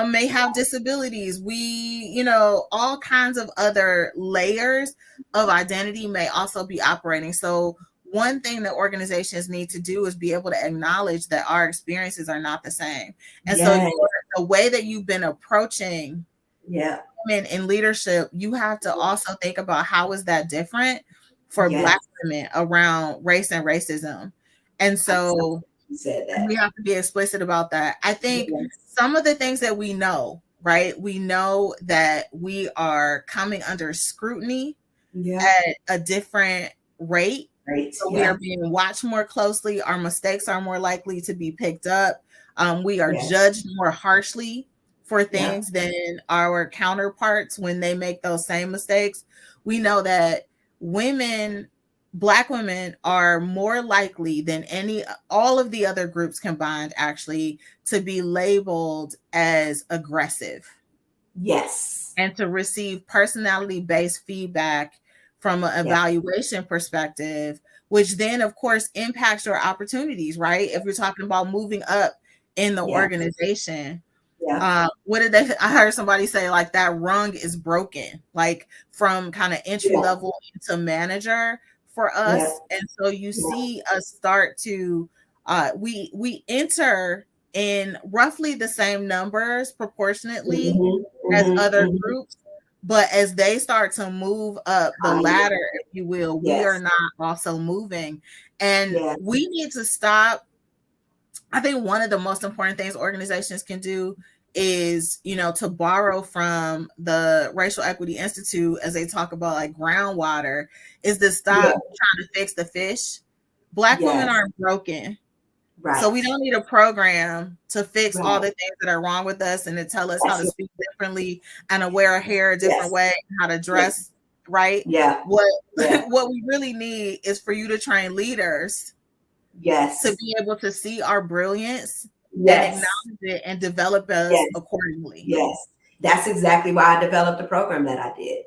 may have disabilities. We, all kinds of other layers of identity may also be operating. So one thing that organizations need to do is be able to acknowledge that our experiences are not the same. And so the way that you've been approaching women in leadership, you have to also think about how is that different for Black women around race and racism. And so said that. We have to be explicit about that. I think some of the things that we know, right? We know that we are coming under scrutiny at a different rate. So we are being watched more closely. Our mistakes are more likely to be picked up. We are judged more harshly for things than our counterparts when they make those same mistakes. We know that Black women are more likely than all of the other groups combined, actually, to be labeled as aggressive. Yes. And to receive personality-based feedback from an evaluation perspective, which then, of course, impacts your opportunities, right? If you're talking about moving up in the organization. I heard somebody say, like, that rung is broken, like from kind of entry level into manager for us. And so you see us start to we enter in roughly the same numbers proportionately as other groups, but as they start to move up the ladder, if you will, we are not also moving. And we need to stop. I think one of the most important things organizations can do is, to borrow from the Racial Equity Institute as they talk about like groundwater, is to stop trying to fix the fish. Black women aren't broken. Right. So we don't need a program to fix all the things that are wrong with us and to tell us how to speak differently and to wear our hair a different way, and how to dress right. What we really need is for you to train leaders to be able to see our brilliance and acknowledge it and develop us accordingly. Yes, that's exactly why I developed the program that I did,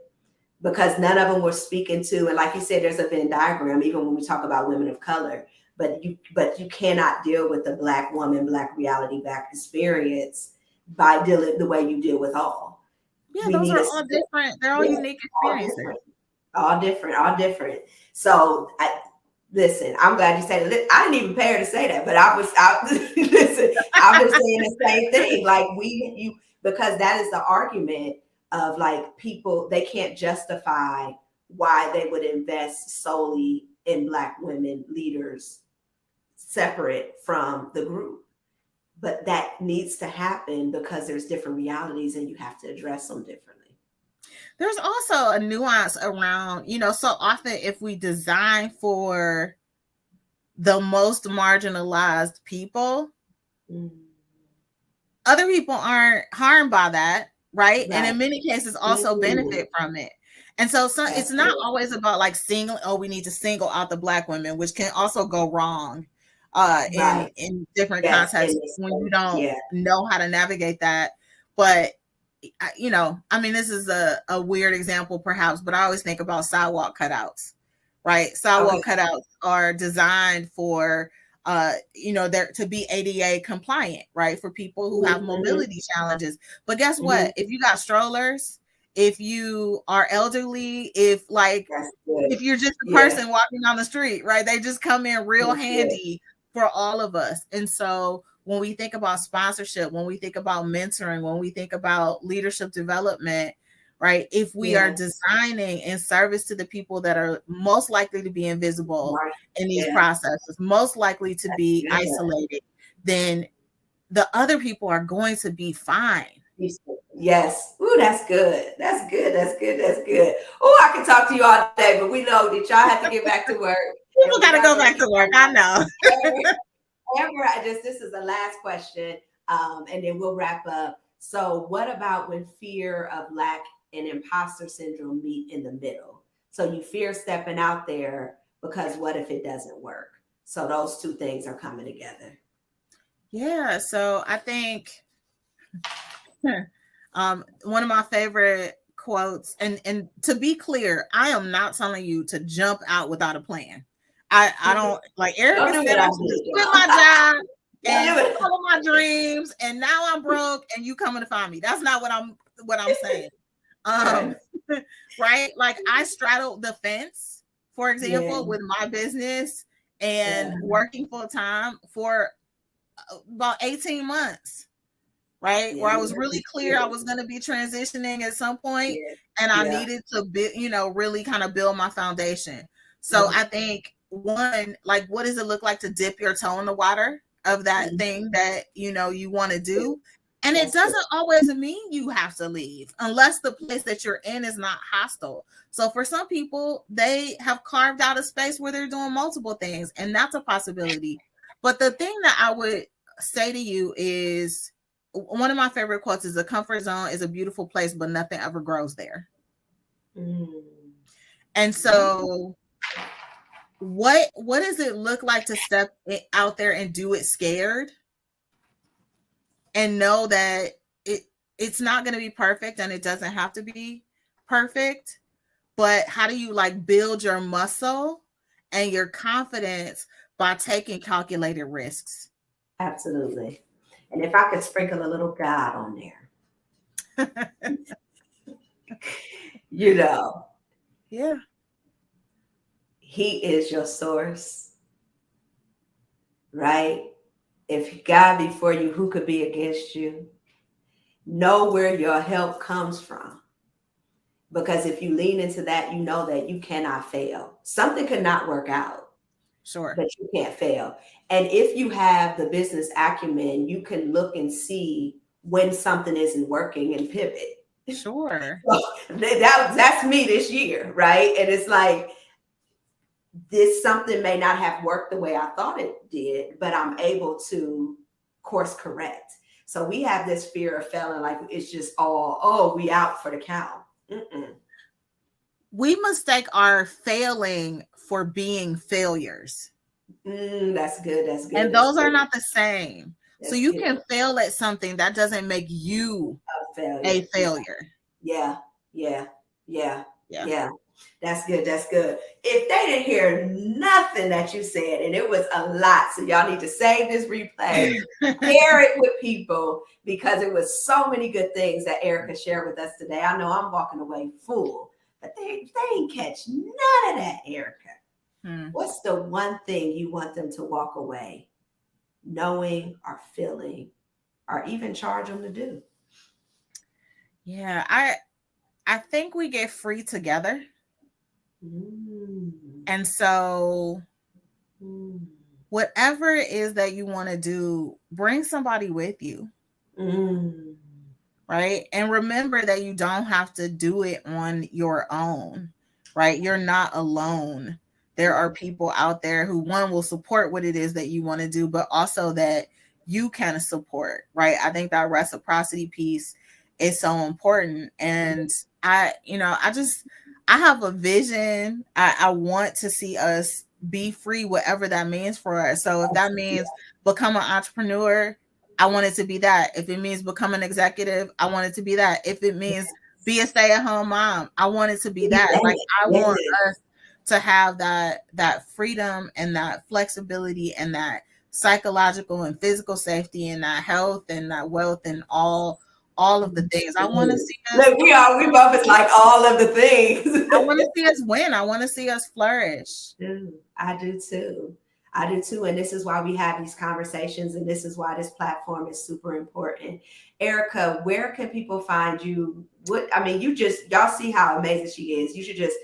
because none of them were speaking to, and like you said, there's a Venn diagram, even when we talk about women of color, but you cannot deal with the Black woman, Black reality, Black experience by dealing the way you deal with all. Yeah, those are all different. They're all unique experiences. All different. So listen, I'm glad you said it. I didn't even pay her to say that, but listen, I was saying the same thing. Like because that is the argument of like people, they can't justify why they would invest solely in Black women leaders separate from the group. But that needs to happen because there's different realities and you have to address them differently. There's also a nuance around, so often if we design for the most marginalized people, other people aren't harmed by that, right? And in many cases also benefit from it. And so it's not always about like we need to single out the Black women, which can also go wrong in different contexts when you don't know how to navigate that. But this is a weird example perhaps, but I always think about sidewalk cutouts, right? Sidewalk cutouts are designed for there to be ADA compliant, right? For people who have mobility challenges. But guess what? If you got strollers, if you are elderly, if you're just a person walking on the street, right? They just come in real handy for all of us. And so when we think about sponsorship, when we think about mentoring, when we think about leadership development, right? If we are designing in service to the people that are most likely to be invisible in these processes, most likely to be isolated, then the other people are going to be fine. Yes. Ooh, that's good. That's good. That's good. That's good. Oh, I could talk to you all day, but we know that y'all have to get back to work. People got to go back to work. I know. Amber, this is the last question, and then we'll wrap up. So what about when fear of lack and imposter syndrome meet in the middle? So you fear stepping out there because what if it doesn't work? So those two things are coming together. Yeah. So I think one of my favorite quotes, and to be clear, I am not telling you to jump out without a plan. I don't like Erica said I should just quit my job and follow my dreams, and now I'm broke and you coming to find me. That's not what I'm saying. Right? Like I straddled the fence, for example, with my business and working full time for about 18 months, right? Where I was really clear I was going to be transitioning at some point, and I needed to really kind of build my foundation. So I think one, like, what does it look like to dip your toe in the water of that thing that you want to do? And it doesn't always mean you have to leave unless the place that you're in is not hostile. So for some people, they have carved out a space where they're doing multiple things, and that's a possibility. But the thing that I would say to you is, one of my favorite quotes is, a comfort zone is a beautiful place, but nothing ever grows there. And so what does it look like to step out there and do it scared and know that it's not going to be perfect and it doesn't have to be perfect, but how do you like build your muscle and your confidence by taking calculated risks? Absolutely. And if I could sprinkle a little God on there, yeah, He is your source, right? If God be for you, who could be against you? Know where your help comes from. Because if you lean into that, you know that you cannot fail. Something could not work out. Sure. But you can't fail. And if you have the business acumen, you can look and see when something isn't working and pivot. Sure. So that's me this year, right? And it's like, this something may not have worked the way I thought it did, but I'm able to course correct. So we have this fear of failing, like it's just we out for the count. We mistake our failing for being failures. That's good. That's good. And those are not the same. So you can fail at something that doesn't make you a failure. Yeah. That's good. That's good. If they didn't hear nothing that you said, and it was a lot, so y'all need to save this replay, share it with people, because it was so many good things that Erica shared with us today. I know I'm walking away full, but they ain't catch none of that, Erica. What's the one thing you want them to walk away knowing or feeling, or even charge them to do? Yeah, I think we get free together. And so whatever it is that you want to do, bring somebody with you. right? And remember that you don't have to do it on your own, right? You're not alone. There are people out there who, one, will support what it is that you want to do, but also that you can support, right? I think that reciprocity piece is so important. And I have a vision. I want to see us be free, whatever that means for us. So if that means become an entrepreneur, I want it to be that. If it means become an executive, I want it to be that. If it means be a stay-at-home mom, I want it to be that. Like, I want us to have that freedom and that flexibility and that psychological and physical safety and that health and that wealth and all of the things. I want to see us. Look, we both is like all of the things. I want to see us win. I want to see us flourish. I do too. I do too. And this is why we have these conversations. And this is why this platform is super important. Erica, where can people find you? Y'all see how amazing she is. You should just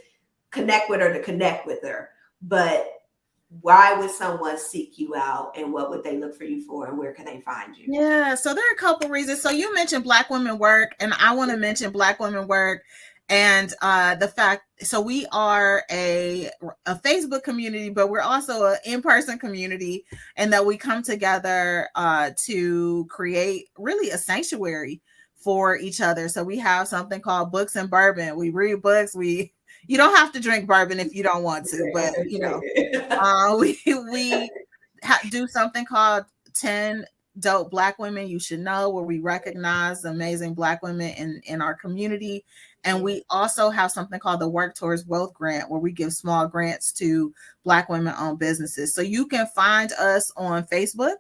connect with her to connect with her. But why would someone seek you out, and what would they look for you for, and where can they find you? Yeah, so there are a couple reasons. So you mentioned Black Women Work, and I want to mention Black Women Work and the fact, so we are a Facebook community, but we're also an in-person community, and that we come together to create really a sanctuary for each other. So we have something called Books and Bourbon. We read books. You don't have to drink bourbon if you don't want to, but we do something called 10 Dope Black Women You Should Know, where we recognize amazing Black women in our community. And we also have something called the Work Towards Wealth Grant, where we give small grants to Black women-owned businesses. So you can find us on Facebook.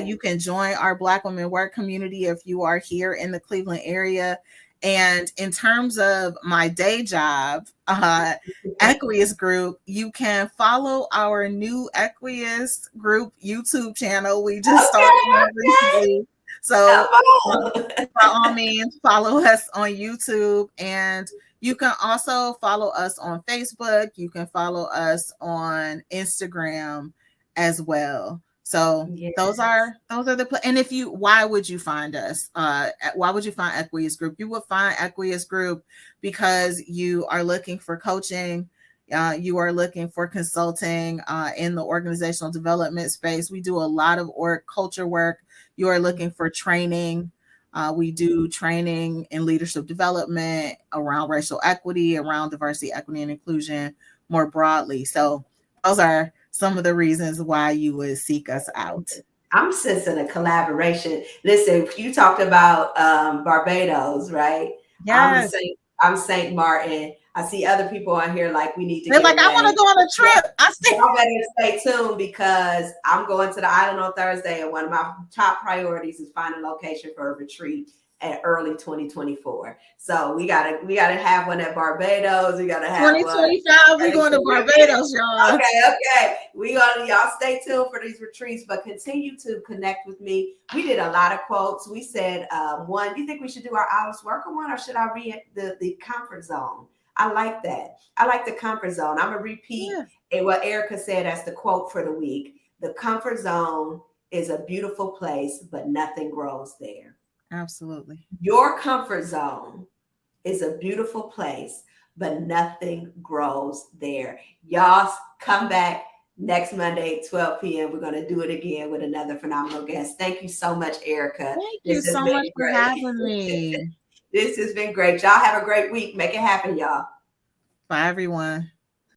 You can join our Black Women Work community if you are here in the Cleveland area. And in terms of my day job, Equius Group, you can follow our new Equius Group YouTube channel. We just started recently. So by all means, follow us on YouTube. And you can also follow us on Facebook. You can follow us on Instagram as well. So those are and why would you find us? Why would you find Equius Group? You would find Equius Group because you are looking for coaching. You are looking for consulting in the organizational development space. We do a lot of culture work. You are looking for training. We do training in leadership development around racial equity, around diversity, equity, and inclusion more broadly. So those are some of the reasons why you would seek us out. I'm sensing a collaboration. Listen, you talked about Barbados, right? Yes. I'm St. Martin. I see other people on here like we need to. They're like, I want to go on a trip. Y'all better stay tuned because I'm going to the island on Thursday, and one of my top priorities is finding a location for a retreat at early 2024. So we gotta have one at Barbados. We gotta have 2025. We're going to Barbados, y'all. Okay. Y'all stay tuned for these retreats, but continue to connect with me. We did a lot of quotes. We said one. Do you think we should do our honest worker one, or should I read the comfort zone? I like that. I like the comfort zone. I'm gonna repeat what Erica said as the quote for the week. The comfort zone is a beautiful place, but nothing grows there. Absolutely. Your comfort zone is a beautiful place, but nothing grows there. Y'all come back next Monday, 12 p.m. We're going to do it again with another phenomenal guest. Thank you so much, Erica. Thank you so much for having me. This has been great. Y'all have a great week. Make it happen, y'all. Bye, everyone.